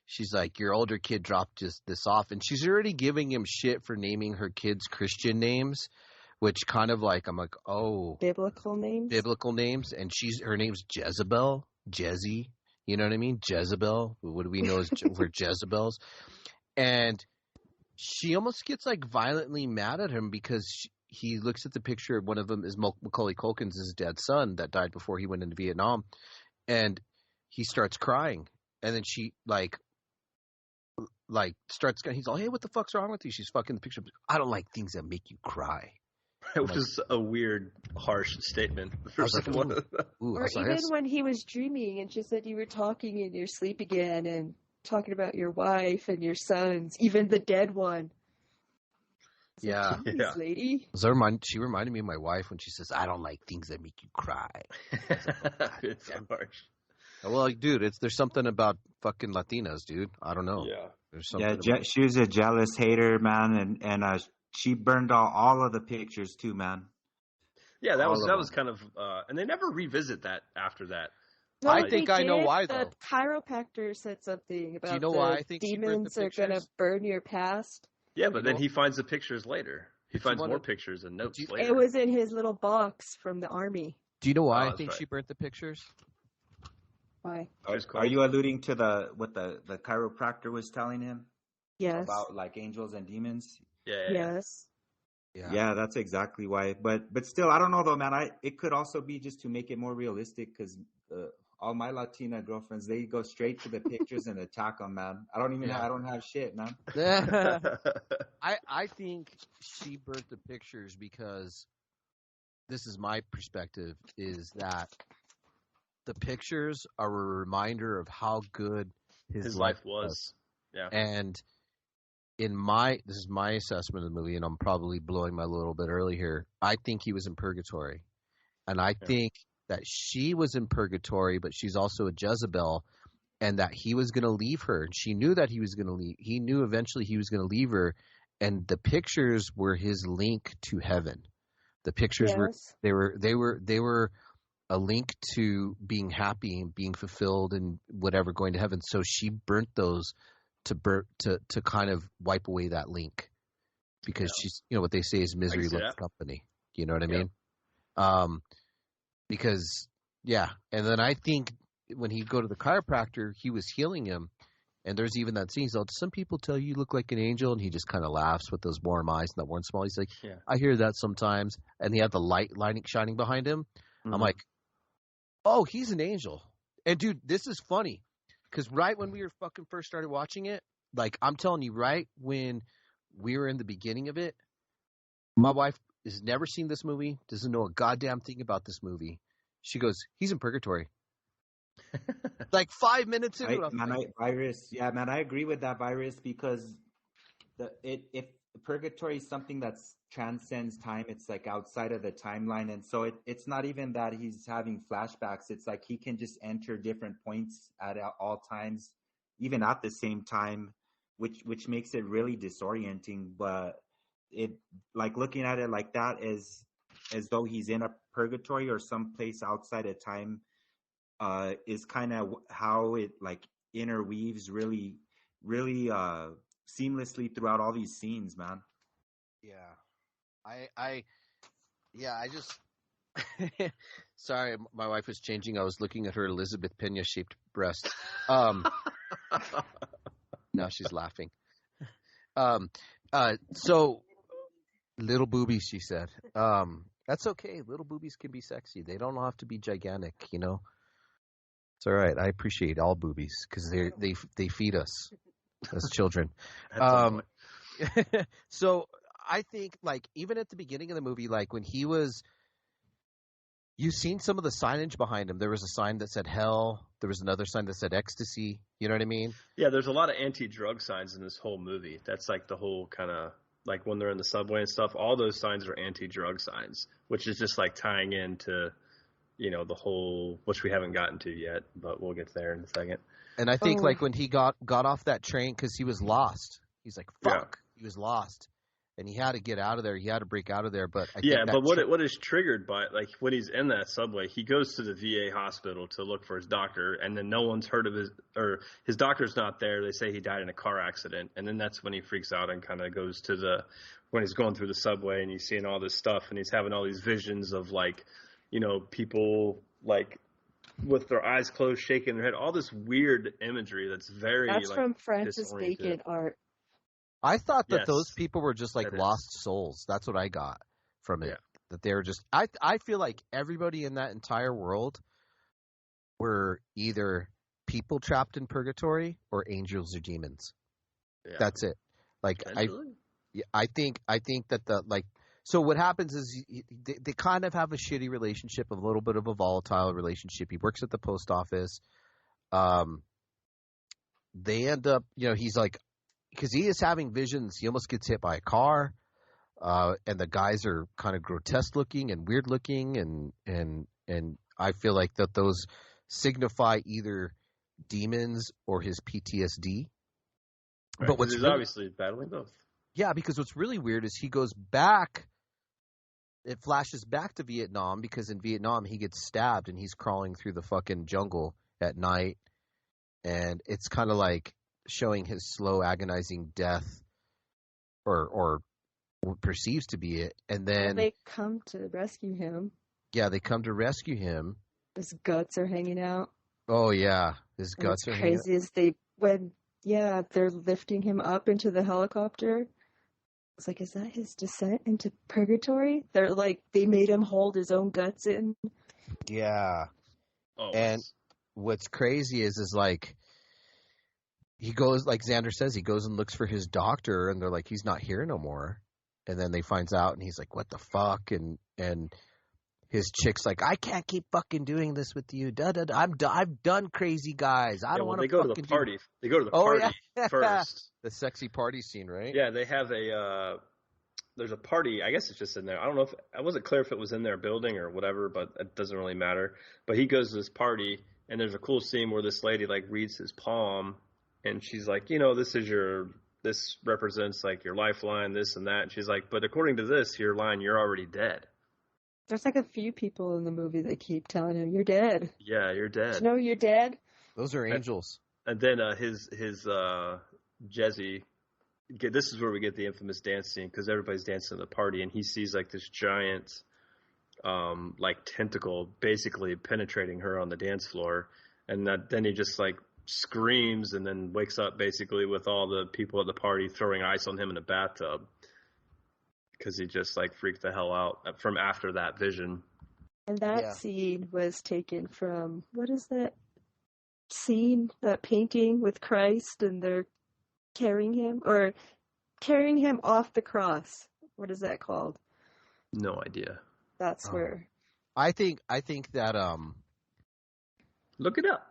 she's like, your older kid dropped just this off, and she's already giving him shit for naming her kids Christian names. Which kind of like, I'm like, oh. Biblical names? And her name's Jezebel. Jezzy. You know what I mean? Jezebel. What do we know as we're Jezebels? And she almost gets like violently mad at him because he looks at the picture. One of them is Macaulay Culkin's his dad's son that died before he went into Vietnam. And he starts crying. And then she like starts, he's like, hey, what the fuck's wrong with you? She's fucking the picture. I don't like things that make you cry. Which is a weird, harsh statement. Or even when he was dreaming and she said you were talking in your sleep again and talking about your wife and your sons, even the dead one. Yeah. Like, lady. She reminded me of my wife when she says, I don't like things that make you cry. It's so harsh. Well, like, dude, there's something about fucking Latinas, dude. I don't know. Yeah. There's something she was a jealous hater, man, and she burned all of the pictures too, man. Yeah, that was kind of, and they never revisit that after that. No, I think I know why, though. The chiropractor said something about do you know why I think demons are going to burn your past. Yeah, but then he finds the pictures later. He finds more pictures and notes later. It was in his little box from the army. Do you know why I think she burnt the pictures? Why? Are you alluding to what the chiropractor was telling him? Yes. About like angels and demons? Yeah. Yes. Yeah, that's exactly why. But still, I don't know though, man. It could also be just to make it more realistic because all my Latina girlfriends, they go straight to the pictures and attack them, man. I don't have shit, man. I think she burnt the pictures because this is my perspective, is that the pictures are a reminder of how good his life was. Yeah. And this is my assessment of the movie, and I'm probably blowing my little bit early here. I think he was in purgatory, and I think that she was in purgatory, but she's also a Jezebel, and that he was going to leave her, and she knew that he was going to leave. He knew eventually he was going to leave her, and the pictures were his link to heaven. The pictures were a link to being happy and being fulfilled and whatever, going to heaven. So she burnt those to kind of wipe away that link, because she's, what they say is misery loves company. You know what I mean? Because and then I think when he'd go to the chiropractor, he was healing him. And there's even that scene. So some people tell you look like an angel, and he just kind of laughs with those warm eyes and that warm smile. He's like, I hear that sometimes. And he had the light shining behind him. Mm-hmm. I'm like, oh, he's an angel. And dude, this is funny, because right when we were fucking first started watching it, like I'm telling you, right when we were in the beginning of it, my wife has never seen this movie, doesn't know a goddamn thing about this movie. She goes, he's in purgatory. Like 5 minutes into it. I agree with that, Virus, because if purgatory is something that transcends time, it's like outside of the timeline, and so it's not even that he's having flashbacks. It's like he can just enter different points at all times, even at the same time, which makes it really disorienting. But it, like, looking at it like that is as though he's in a purgatory or someplace outside of time, is kind of how it like interweaves really seamlessly throughout all these scenes, man. I just sorry, my wife was changing. I was looking at her Elizabeth Pena shaped breast. Now she's laughing. So little boobies, she said. That's okay. Little boobies can be sexy. They don't have to be gigantic, It's all right. I appreciate all boobies because they feed us as children. So I think, like, even at the beginning of the movie, like when he was, you've seen some of the signage behind him. There was a sign that said hell. There was another sign that said ecstasy. You know what I mean? Yeah, there's a lot of anti-drug signs in this whole movie. That's like the whole kind of, like when they're in the subway and stuff, all those signs are anti-drug signs, which is just like tying into, the whole, which we haven't gotten to yet, but we'll get there in a second. And I think like when he got off that train, because he was lost. He's like, fuck, he was lost. And he had to get out of there. He had to break out of there. But I think but what is triggered by, like, when he's in that subway, he goes to the VA hospital to look for his doctor, and then no one's heard of his doctor's not there. They say he died in a car accident, and then that's when he freaks out and kind of goes to when he's going through the subway and he's seeing all this stuff, and he's having all these visions of, like, people like with their eyes closed, shaking their head, all this weird imagery that's from Francis Bacon art. I thought that those people were just like lost souls. That's what I got from it. That they were just, I feel like everybody in that entire world were either people trapped in purgatory or angels or demons. Yeah. That's it. Like, I think that so what happens is they kind of have a shitty relationship, a little bit of a volatile relationship. He works at the post office. They end up, he's like, because he is having visions. He almost gets hit by a car, and the guys are kind of grotesque looking and weird looking, and I feel like that those signify either demons or his PTSD. Right, but what's obviously battling both. Yeah, because what's really weird is he goes back. It flashes back to Vietnam, because in Vietnam he gets stabbed and he's crawling through the fucking jungle at night, and it's kind of like showing his slow, agonizing death, or what perceives to be it. And then they come to rescue him. Yeah, they come to rescue him. His guts are hanging out. Oh yeah, his guts are crazy. As they're lifting him up into the helicopter. It's like, is that his descent into purgatory? They're like, they made him hold his own guts in. Yeah. Oh, and what's crazy is like, he goes, like Xander says, he goes and looks for his doctor, and they're like, he's not here no more. And then they finds out, and he's like, what the fuck? And his chick's like, I can't keep fucking doing this with you. I've done crazy guys. I don't want to. They go to the party. They go to the party, first. The sexy party scene, right? Yeah, they have there's a party. I guess it's just in there. I don't know if I wasn't clear if it was in their building or whatever, but it doesn't really matter. But he goes to this party, and there's a cool scene where this lady like reads his palm, and she's like, this represents like your lifeline, this and that. And she's like, but according to this, your line, you're already dead. There's like a few people in the movie that keep telling him, "You're dead." Yeah, you're dead. Did you know you're dead? Those are angels. And then his Jesse. This is where we get the infamous dance scene because everybody's dancing at the party, and he sees like this giant, like tentacle basically penetrating her on the dance floor, and then he just like screams and then wakes up basically with all the people at the party throwing ice on him in a bathtub because he just like freaked the hell out from after that vision. And that scene was taken from, what is that scene, that painting with Christ and they're carrying him off the cross. What is that called? No idea. That's where. I think that look it up.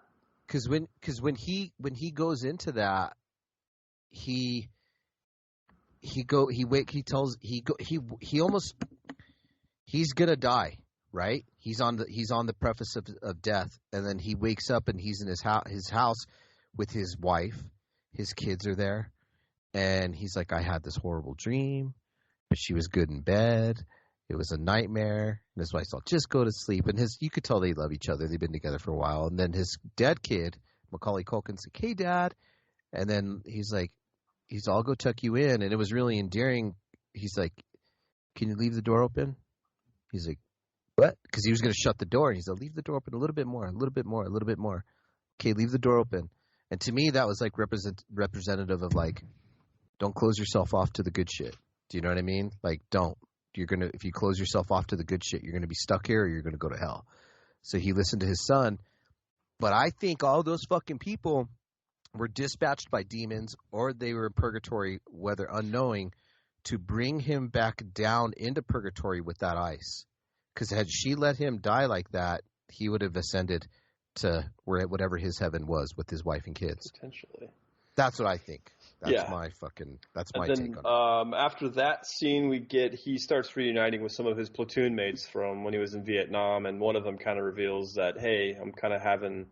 Because when he goes into that, he's gonna die, right? He's on the precipice of death, and then he wakes up and he's in his house with his wife. His kids are there, and he's like, I had this horrible dream, but she was good in bed. It was a nightmare. And his wife's like, just go to sleep. And you could tell they love each other. They've been together for a while. And then his dead kid, Macaulay Culkin's like, hey, Dad. And then I'll go tuck you in. And it was really endearing. He's like, can you leave the door open? He's like, what? Because he was going to shut the door. He's like, leave the door open a little bit more, a little bit more, a little bit more. Okay, leave the door open. And to me, that was like representative of like, don't close yourself off to the good shit. Do you know what I mean? Like, don't. If you close yourself off to the good shit, you're going to be stuck here or you're going to go to hell. So he listened to his son. But I think all those fucking people were dispatched by demons or they were in purgatory, whether unknowing, to bring him back down into purgatory with that ice. Because had she let him die like that, he would have ascended to whatever his heaven was with his wife and kids. Potentially. That's what I think. That's my take on it. After that scene, he starts reuniting with some of his platoon mates from when he was in Vietnam, and one of them kind of reveals that, hey, I'm kind of having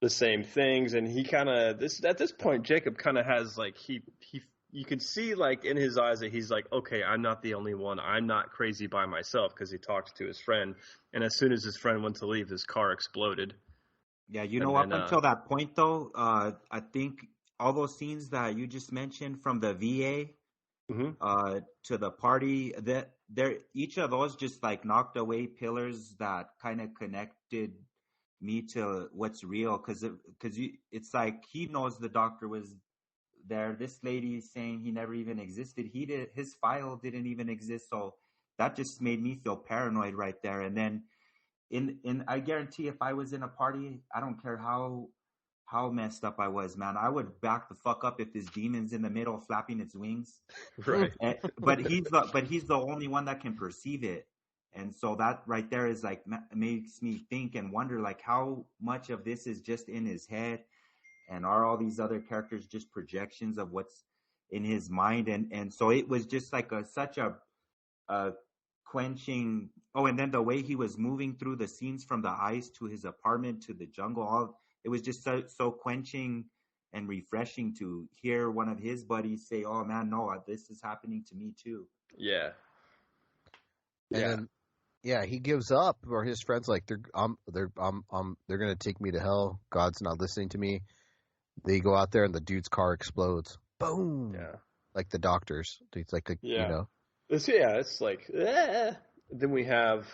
the same things, and he kind of at this point, Jacob kind of has like you can see like in his eyes that he's like, okay, I'm not the only one. I'm not crazy by myself because he talks to his friend, and as soon as his friend went to leave, his car exploded. Yeah, up until that point though, I think. All those scenes that you just mentioned from the VA to the party, that each of those just like knocked away pillars that kind of connected me to what's real. Because it's like he knows the doctor was there. This lady is saying he never even existed. His file didn't even exist. So that just made me feel paranoid right there. And then I guarantee if I was in a party, I don't care how messed up I was, man. I would back the fuck up if this demon's in the middle flapping its wings. Right. But he's the only one that can perceive it. And so that right there is like makes me think and wonder like how much of this is just in his head and are all these other characters just projections of what's in his mind. And so it was just like such a quenching. Oh, and then the way he was moving through the scenes from the ice to his apartment to the jungle, it was just so quenching and refreshing to hear one of his buddies say, "Oh man, no, this is happening to me too." Yeah. And then, he gives up, or his friends like they're gonna take me to hell. God's not listening to me. They go out there and the dude's car explodes. Boom. Yeah. Like the doctors. It's like you know. It's like. Then we have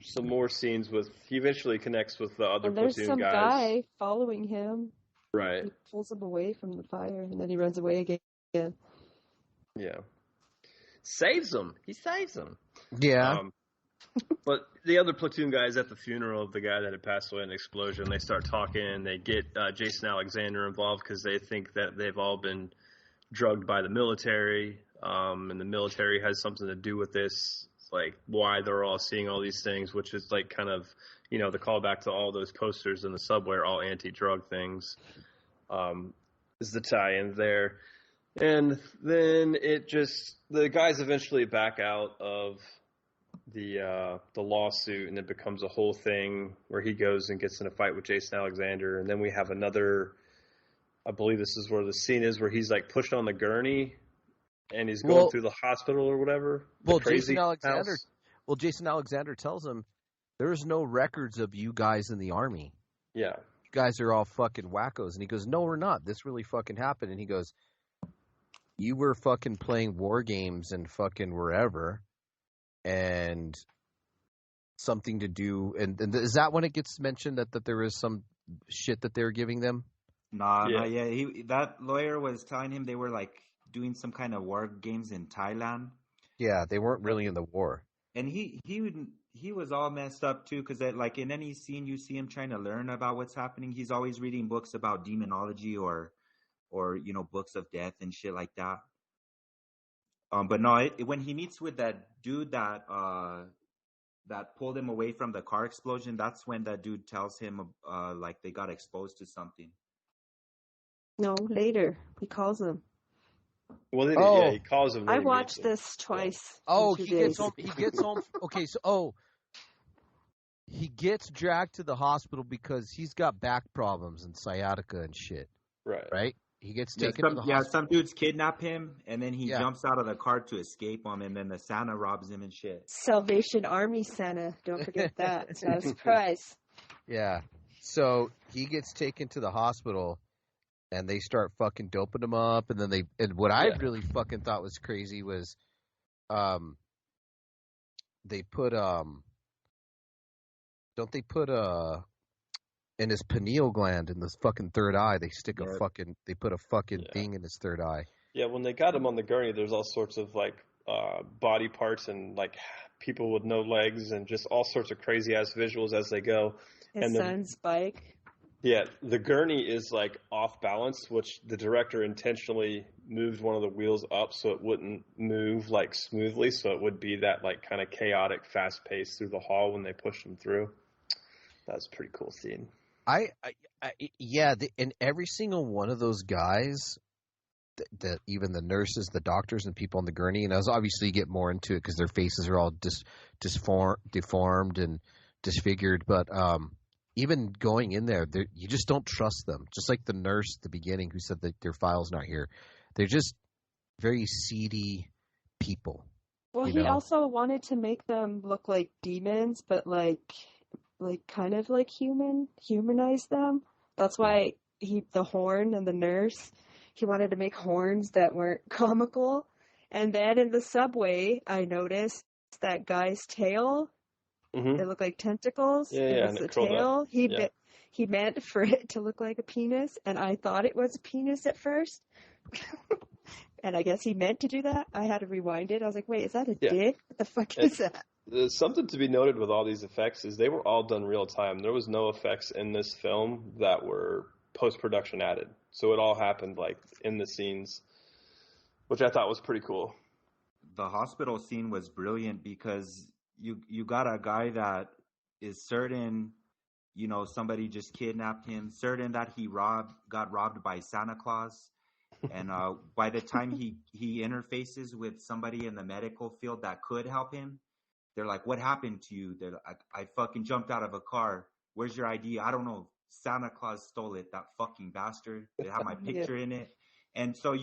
some more scenes he eventually connects with the other platoon guys. There's some guy following him. Right. He pulls him away from the fire, and then he runs away again. Yeah. Saves him. He saves him. Yeah. But the other platoon guys at the funeral of the guy that had passed away in the explosion, they start talking. They get Jason Alexander involved because they think that they've all been drugged by the military, and the military has something to do with this. Like why they're all seeing all these things, which is like kind of, the callback to all those posters in the subway are all anti-drug things. is the tie-in there. And then the guys eventually back out of the lawsuit, and it becomes a whole thing where he goes and gets in a fight with Jason Alexander. And then we have another, I believe this is where the scene is, where he's like pushed on the gurney and he's going through the hospital or whatever. Jason Alexander tells him, there's no records of you guys in the Army. Yeah. You guys are all fucking wackos. And he goes, no, we're not. This really fucking happened. And he goes, you were fucking playing war games and fucking wherever. And something to do. And is that when it gets mentioned that there is some shit that they're giving them? Nah, not yet. That lawyer was telling him they were like doing some kind of war games in Thailand. Yeah, they weren't really in the war. And he was all messed up too, because like in any scene you see him trying to learn about what's happening, he's always reading books about demonology or books of death and shit like that. But no, when he meets with that dude that pulled him away from the car explosion, that's when that dude tells him like they got exposed to something. No, later he calls him. Well, yeah, he calls him. I watched this twice. Oh, he gets home. Okay, so he gets dragged to the hospital because he's got back problems and sciatica and shit. Right. He gets taken to the hospital. Yeah, some dudes kidnap him, and then he jumps out of the car to escape them, and then the Santa robs him and shit. Salvation Army Santa. Don't forget that. It's not a surprise. Yeah. So he gets taken to the hospital, and they start fucking doping him up, and then what I really fucking thought was crazy was, they put don't they put in his pineal gland, in this fucking third eye, they stick they put a fucking thing in his third eye. Yeah, when they got him on the gurney, there's all sorts of like body parts and like people with no legs and just all sorts of crazy ass visuals as they go. His son's bike. Yeah, the gurney is like off balance, which the director intentionally moved one of the wheels up so it wouldn't move like smoothly, so it would be that like kind of chaotic, fast pace through the hall when they pushed him through. That was a pretty cool scene. And every single one of those guys, even the nurses, the doctors, and people on the gurney, and as obviously you get more into it because their faces are all deformed and disfigured, but even going in there, you just don't trust them. Just like the nurse at the beginning who said that their file's not here. They're just very seedy people. Well, he also wanted to make them look like demons, but like kind of like humanize them. That's why the horn and the nurse, he wanted to make horns that weren't comical. And then in the subway, I noticed that guy's tail. Mm-hmm. They look like tentacles. Yeah, it's the tail. He meant for it to look like a penis, and I thought it was a penis at first. And I guess he meant to do that. I had to rewind it. I was like, wait, is that a dick? What the fuck is that? Something to be noted with all these effects is they were all done real time. There was no effects in this film that were post-production added. So it all happened like in the scenes, which I thought was pretty cool. The hospital scene was brilliant because you got a guy that is certain, somebody just kidnapped him, certain that he got robbed by Santa Claus. And by the time he interfaces with somebody in the medical field that could help him, they're like, what happened to you? They're like, I fucking jumped out of a car. Where's your ID? I don't know. Santa Claus stole it, that fucking bastard. They have my picture in it. And so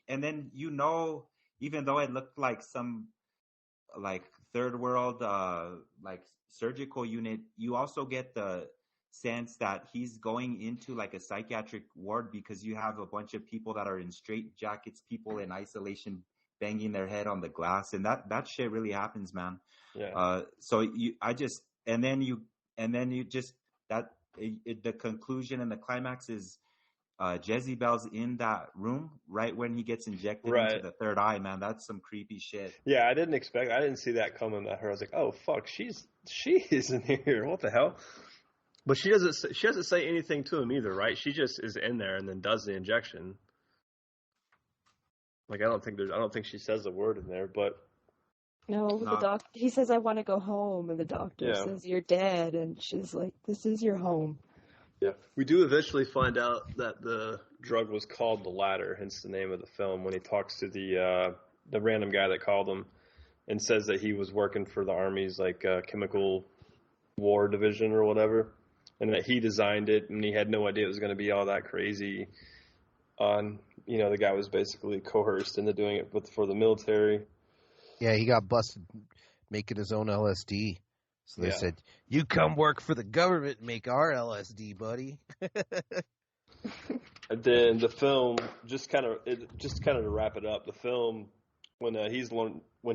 then even though it looked like some like third world like surgical unit, you also get the sense that he's going into like a psychiatric ward because you have a bunch of people that are in straight jackets, people in isolation banging their head on the glass, and that shit really happens, man. Yeah. The conclusion and the climax is Jezebel's in that room right when he gets injected into the third eye, man. That's some creepy shit. Yeah, I didn't see that coming at her. I was like, oh fuck, she is in here. What the hell? But she doesn't say anything to him either, right? She just is in there and then does the injection. Like I don't think she says a word in there, but no, the doctor, he says, I want to go home, and the doctor says, you're dead, and she's like, this is your home. Yeah, we do eventually find out that the drug was called the ladder, hence the name of the film. When he talks to the random guy that called him and says that he was working for the Army's like chemical war division or whatever, and that he designed it, and he had no idea it was going to be all that crazy. The guy was basically coerced into doing it for the military. Yeah, he got busted making his own LSD. So they said, "You come work for the government and make our LSD, buddy." And then the film, just kind of to wrap it up, the film when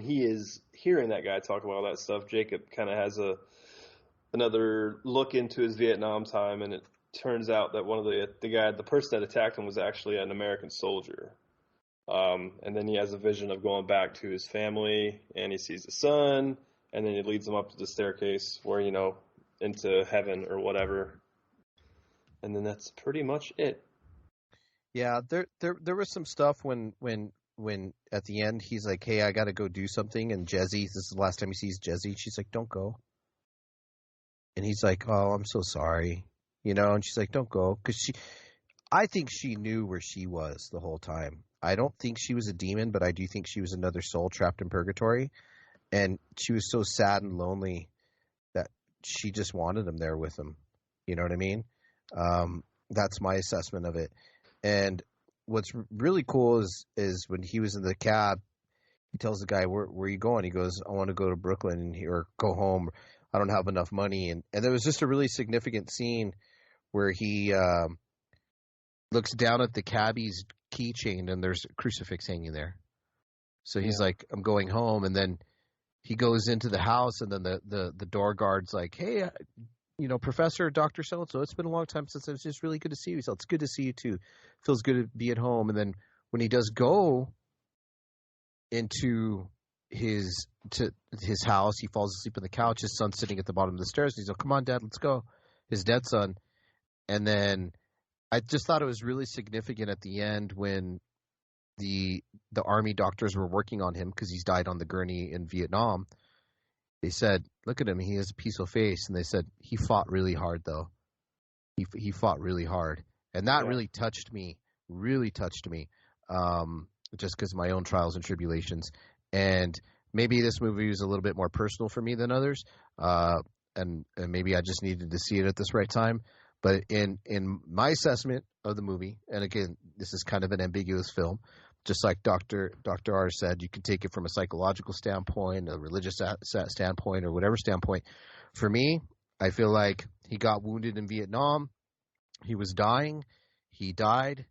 he is hearing that guy talk about all that stuff, Jacob kind of has another look into his Vietnam time, and it turns out that one of the person that attacked him was actually an American soldier. And then he has a vision of going back to his family, and he sees the son, and then he leads him up to the staircase where, into heaven or whatever. And then that's pretty much it. Yeah, there was some stuff when at the end he's like, "Hey, I got to go do something," and Jezzy, this is the last time he sees Jezzy, she's like, "Don't go." And he's like, "Oh, I'm so sorry," and she's like, "Don't go," because I think she knew where she was the whole time. I don't think she was a demon, but I do think she was another soul trapped in purgatory, and she was so sad and lonely that she just wanted him there with him. You know what I mean? That's my assessment of it. And what's really cool is when he was in the cab, he tells the guy, where are you going? He goes, "I want to go to Brooklyn or go home. I don't have enough money." And there was just a really significant scene where he looks down at the cabbie's keychain and there's a crucifix hanging there. So he's like, "I'm going home." And then he goes into the house, and then the door guard's like, "Hey, Professor, Dr. So-and-so, it's been a long time since. It's just really good to see you. So it's good to see you too. Feels good to be at home." And then when he does go into his house, he falls asleep on the couch. His son's sitting at the bottom of the stairs. He's like, "Come on, Dad, let's go." His dead son. And then I just thought it was really significant at the end when the army doctors were working on him because he's died on the gurney in Vietnam. They said, "Look at him. He has a peaceful face." And they said, "He fought really hard, though. He fought really hard." And that really touched me, just because of my own trials and tribulations. And maybe this movie was a little bit more personal for me than others. And maybe I just needed to see it at this right time. But in my assessment of the movie, and again, this is kind of an ambiguous film, just like Dr. R said, you can take it from a psychological standpoint, a religious standpoint, or whatever standpoint. For me, I feel like he got wounded in Vietnam. He was dying. He died.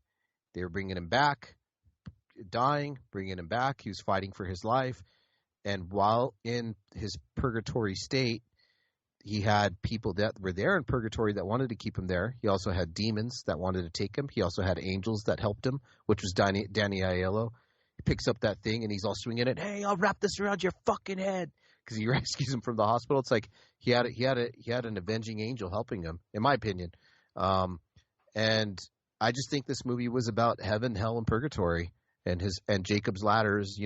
They were bringing him back, dying, bringing him back. He was fighting for his life. And while in his purgatory state, he had people that were there in purgatory that wanted to keep him there. He also had demons that wanted to take him. He also had angels that helped him, which was Danny Aiello. He picks up that thing and he's all swinging it. "Hey, I'll wrap this around your fucking head," because he rescues him from the hospital. It's like he had an avenging angel helping him, in my opinion. And I just think this movie was about heaven, hell, and purgatory, and Jacob's ladder is,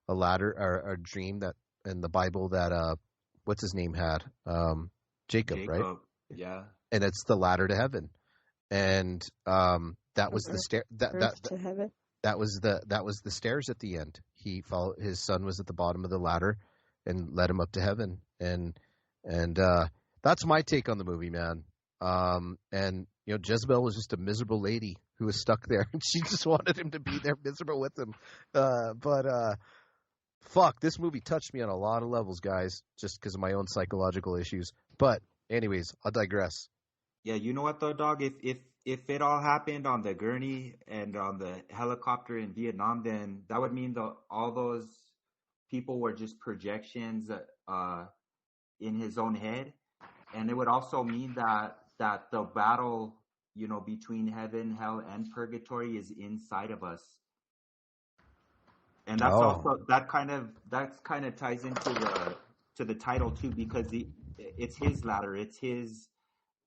a ladder or a dream that in the Bible that what's his name had? Jacob, right? Yeah. And it's the ladder to heaven. And that was the stair to heaven. That was the stairs at the end. His son was at the bottom of the ladder and led him up to heaven. And that's my take on the movie, man. And Jezebel was just a miserable lady who was stuck there, and she just wanted him to be there miserable with him. But fuck, this movie touched me on a lot of levels, guys, just because of my own psychological issues. But anyways, I'll digress. Yeah, you know what though, dog? If it all happened on the gurney and on the helicopter in Vietnam, then that would mean all those people were just projections in his own head, and it would also mean that the battle, between heaven, hell, and purgatory is inside of us. And that's also that kind of ties into the title too, because it's his ladder, it's his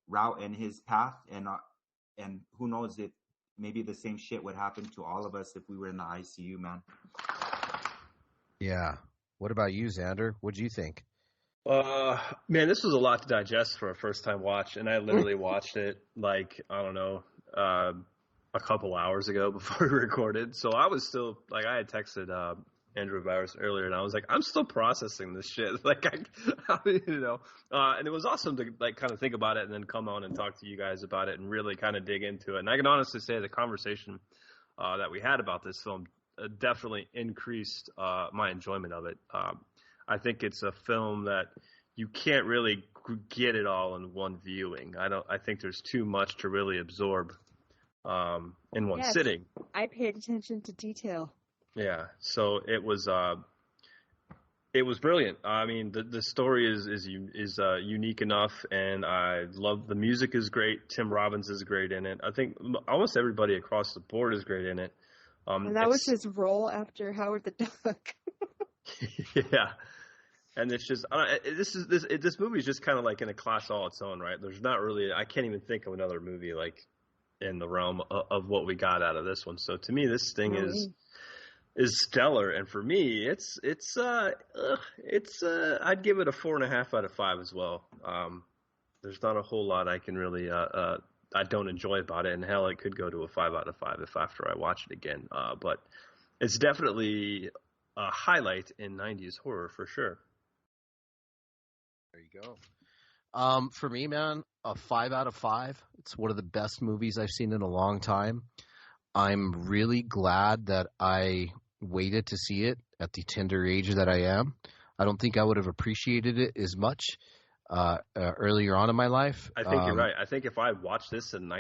route and his path, and who knows, if maybe the same shit would happen to all of us if we were in the ICU, man. Yeah. What about you, Xander? What'd you think? Man, this was a lot to digest for a first time watch, and I literally watched it like, I don't know, a couple hours ago before we recorded. So I was still, like, I had texted Andrew Virus earlier, and I was like, I'm still processing this shit. Like, and it was awesome to, like, kind of think about it and then come on and talk to you guys about it and really kind of dig into it. And I can honestly say the conversation that we had about this film definitely increased my enjoyment of it. I think it's a film that you can't really get it all in one viewing. I think there's too much to really absorb in one sitting. I paid attention to detail. Yeah, so it was brilliant. I mean, the story is unique enough, and I love the music is great. Tim Robbins is great in it. I think almost everybody across the board is great in it. And that was his role after Howard the Duck. Yeah, and it's just this movie is just kind of like in a class all its own, right? There's not really, I can't even think of another movie like in the realm of what we got out of this one. So to me, this thing is stellar, and for me, it's I'd give it a 4.5 out of 5 as well. There's not a whole lot I can really I don't enjoy about it, and hell, it could go to a 5 out of 5 if after I watch it again. But it's definitely a highlight in 90s horror for sure. There you go. For me, man, a 5 out of 5. It's one of the best movies I've seen in a long time. I'm really glad that I waited to see it at the tender age that I am. I don't think I would have appreciated it as much earlier on in my life. I think you're right. I think if I watched this in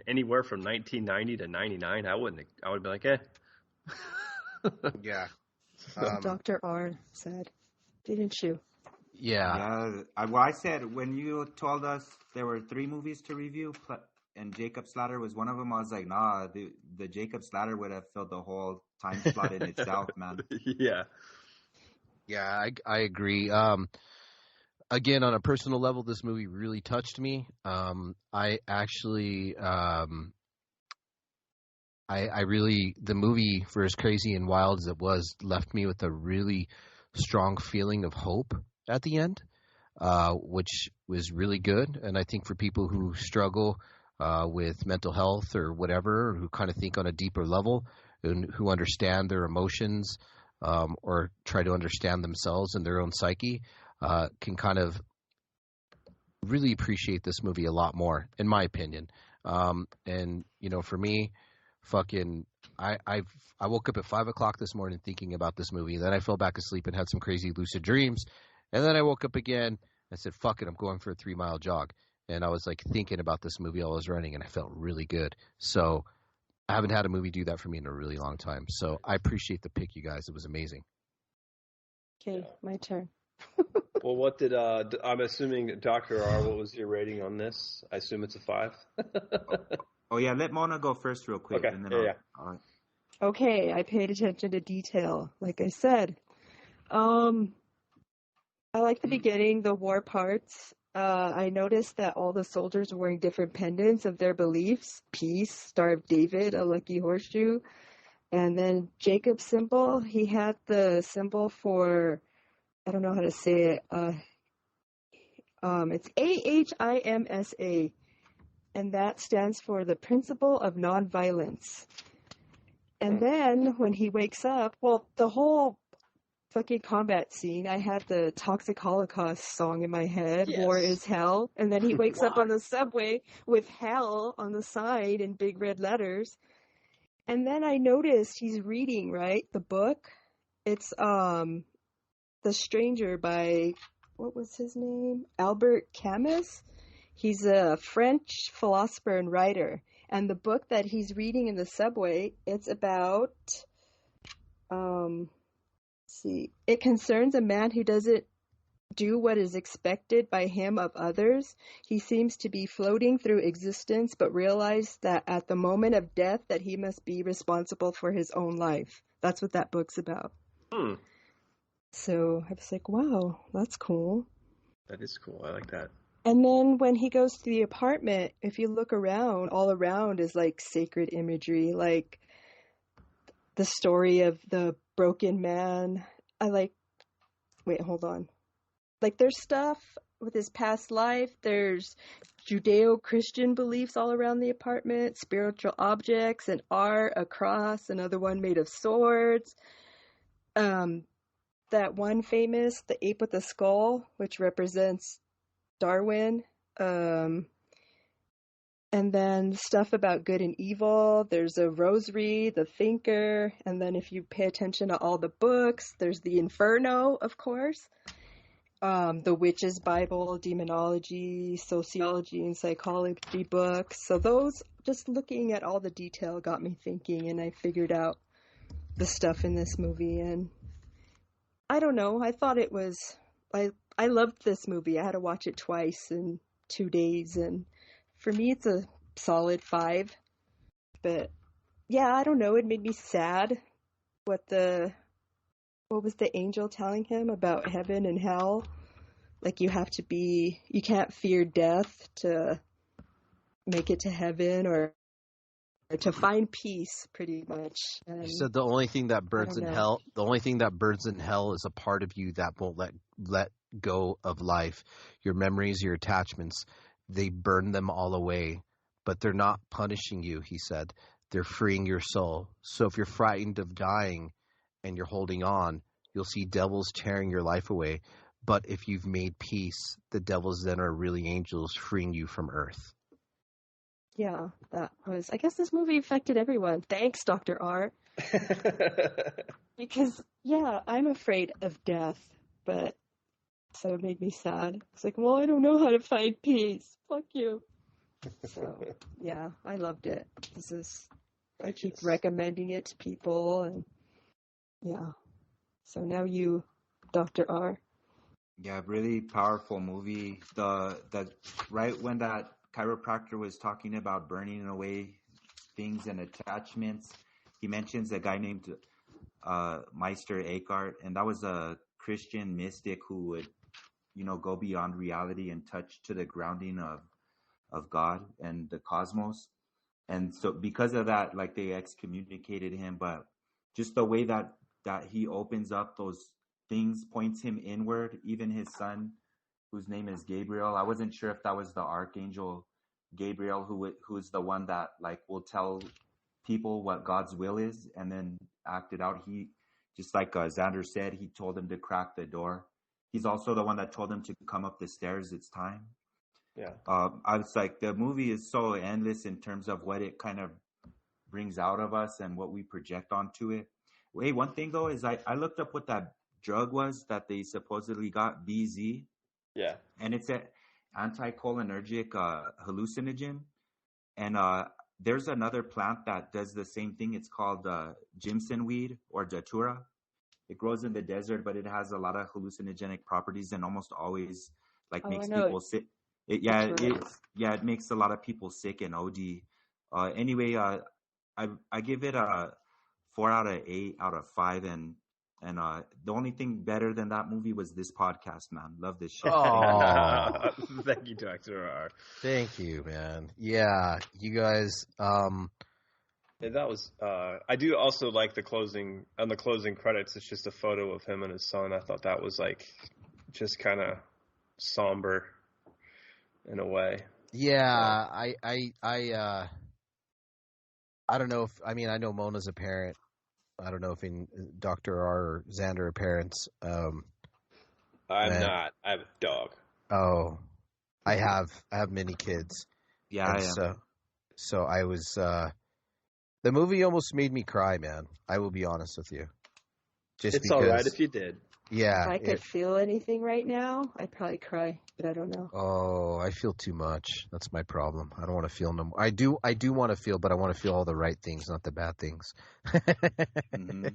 anywhere from 1990 to 99, I would be like, Yeah. Dr. R said, didn't you? Yeah. I said when you told us there were 3 movies to review, and Jacob's Ladder was one of them, I was like, nah, the Jacob's Ladder would have filled the whole time slot in itself, man. Yeah. Yeah, I agree. Again, on a personal level, this movie really touched me. I actually, I really, the movie, for as crazy and wild as it was, left me with a really strong feeling of hope at the end, which was really good. And I think for people who struggle with mental health or whatever, who kind of think on a deeper level and who understand their emotions or try to understand themselves and their own psyche, can kind of really appreciate this movie a lot more, in my opinion. And, for me, I woke up at 5 o'clock this morning thinking about this movie. Then I fell back asleep and had some crazy lucid dreams. And then I woke up again. I said, fuck it, I'm going for a 3-mile jog. And I was like thinking about this movie while I was running, and I felt really good. So I haven't had a movie do that for me in a really long time. So I appreciate the pick, you guys. It was amazing. Okay, my turn. Well, what did I'm assuming Dr. R, what was your rating on this? I assume it's a 5. Oh yeah, let Mona go first real quick. Okay. And then Yeah. Okay, I paid attention to detail, like I said. I like the beginning, the war parts. I noticed that all the soldiers were wearing different pendants of their beliefs. Peace, Star of David, a lucky horseshoe. And then Jacob's symbol, he had the symbol for, I don't know how to say it. It's AHIMSA. And that stands for the principle of nonviolence. And then when he wakes up, well, the whole fucking combat scene, I had the Toxic Holocaust song in my head, yes. War is hell. And then he wakes up on the subway with hell on the side in big red letters. And then I noticed he's reading, right, the book. It's The Stranger by, what was his name? Albert Camus. He's a French philosopher and writer. And the book that he's reading in the subway, it's about, it concerns a man who doesn't do what is expected by him of others. He seems to be floating through existence, but realize that at the moment of death that he must be responsible for his own life. That's what that book's about. So I was like, wow, that's cool. That is cool. I like that. And then when he goes to the apartment, if you look around, all around is like sacred imagery, like the story of the broken man. Wait, hold on. Like there's stuff with his past life. There's Judeo-Christian beliefs all around the apartment, spiritual objects, and art, a cross, another one made of swords. That one famous, the ape with the skull, which represents Darwin. And then stuff about good and evil. There's a rosary, the thinker, and then if you pay attention to all the books, there's the Inferno, of course. The Witch's Bible, demonology, sociology, and psychology books. So those, just looking at all the detail got me thinking, and I figured out the stuff in this movie. And I don't know, I thought it was, I loved this movie. I had to watch it twice in 2 days, and for me it's a solid 5. But yeah, I don't know, it made me sad what was the angel telling him about heaven and hell? Like you can't fear death to make it to heaven or to find peace, pretty much. And he said the only thing that burns in hell is a part of you that won't let go of life. Your memories, your attachments, they burn them all away. But they're not punishing you, he said. They're freeing your soul. So if you're frightened of dying and you're holding on, you'll see devils tearing your life away. But if you've made peace, the devils then are really angels freeing you from earth. Yeah, I guess this movie affected everyone. Thanks, Dr. R. Because, yeah, I'm afraid of death, but so it made me sad. It's like, well, I don't know how to find peace. Fuck you. So, yeah, I loved it. I keep recommending it to people, and yeah. So now you, Dr. R. Yeah, really powerful movie. The right when that chiropractor was talking about burning away things and attachments, he mentions a guy named Meister Eckhart, and that was a Christian mystic who would, go beyond reality and touch to the grounding of God and the cosmos. And so because of that, like, they excommunicated him, but just the way that he opens up those things, points him inward, even his son, whose name is Gabriel. I wasn't sure if that was the archangel Gabriel, who's the one that, like, will tell people what God's will is and then act it out. He, just like Xander said, he told him to crack the door. He's also the one that told him to come up the stairs. It's time. Yeah. I was like, the movie is so endless in terms of what it kind of brings out of us and what we project onto it. Wait, one thing though is I looked up what that drug was that they supposedly got, BZ. Yeah. And it's an anticholinergic hallucinogen. And there's another plant that does the same thing. It's called Jimson weed or datura. It grows in the desert, but it has a lot of hallucinogenic properties and almost always makes people sick. It makes a lot of people sick and OD. Anyway, I give it a 4 out of 8 out of 5, and the only thing better than that movie was this podcast, man. Love this shit. Oh, thank you, Dr. R. Thank you, man. Yeah, you guys. And that was. I do also like the closing. On the closing credits, it's just a photo of him and his son. I thought that was just kind of somber in a way. Yeah, I don't know if I know Mona's a parent. I don't know if Dr. R or Xander are parents. I'm not. I have a dog. Oh, I have many kids. Yeah, I am. So I was. The movie almost made me cry, man. I will be honest with you. It's all right if you did. Yeah. If I could feel anything right now, I'd probably cry, but I don't know. Oh, I feel too much. That's my problem. I don't want to feel no more. I do want to feel, but I want to feel all the right things, not the bad things. Mm-hmm.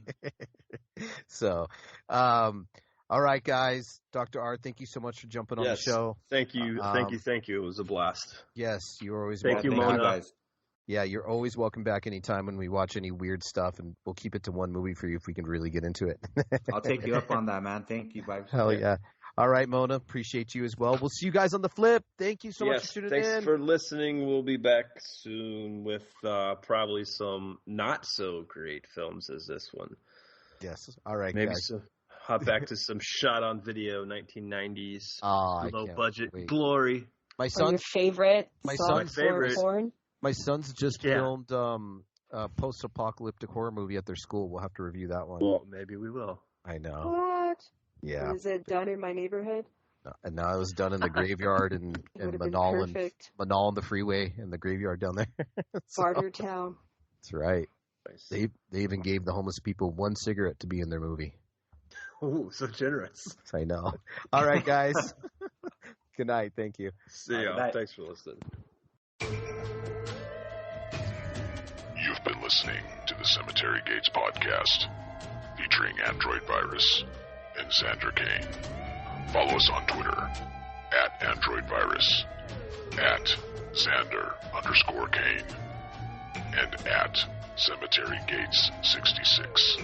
So, all right, guys. Dr. R, thank you so much for jumping on the show. Thank you. Thank you. It was a blast. Yes, you're always welcome. Thank you, Mona. Guys. Yeah, you're always welcome back anytime when we watch any weird stuff, and we'll keep it to one movie for you if we can really get into it. I'll take you up on that, man. Thank you. Bye. Hell yeah. All right, Mona. Appreciate you as well. We'll see you guys on the flip. Thank you so much for tuning in. Thanks for listening. We'll be back soon with probably some not so great films as this one. Yes. All right, maybe guys. So. hop back to some shot-on-video 1990s low-budget wait. glory. My Or your son's favorite my soft son's favorite. porn? my son's just Yeah. filmed a post-apocalyptic horror movie at their school. We'll have to review that one. Well, maybe we will. I know. What? Yeah. Is it done in my neighborhood? And now it was done in the graveyard in Would have been Manal and perfect. the freeway and the graveyard down there. So, Barter Town. that's right. Nice. They even gave the homeless people one cigarette to be in their movie. Ooh, so generous. I know. All right, guys. Good night. Thank you. See ya. night. Thanks for listening. You've been listening to the Cemetery Gates podcast, featuring Android Virus and Xander Kane. Follow us on Twitter at Android Virus, at Xander_Kane, and at Cemetery Gates 66.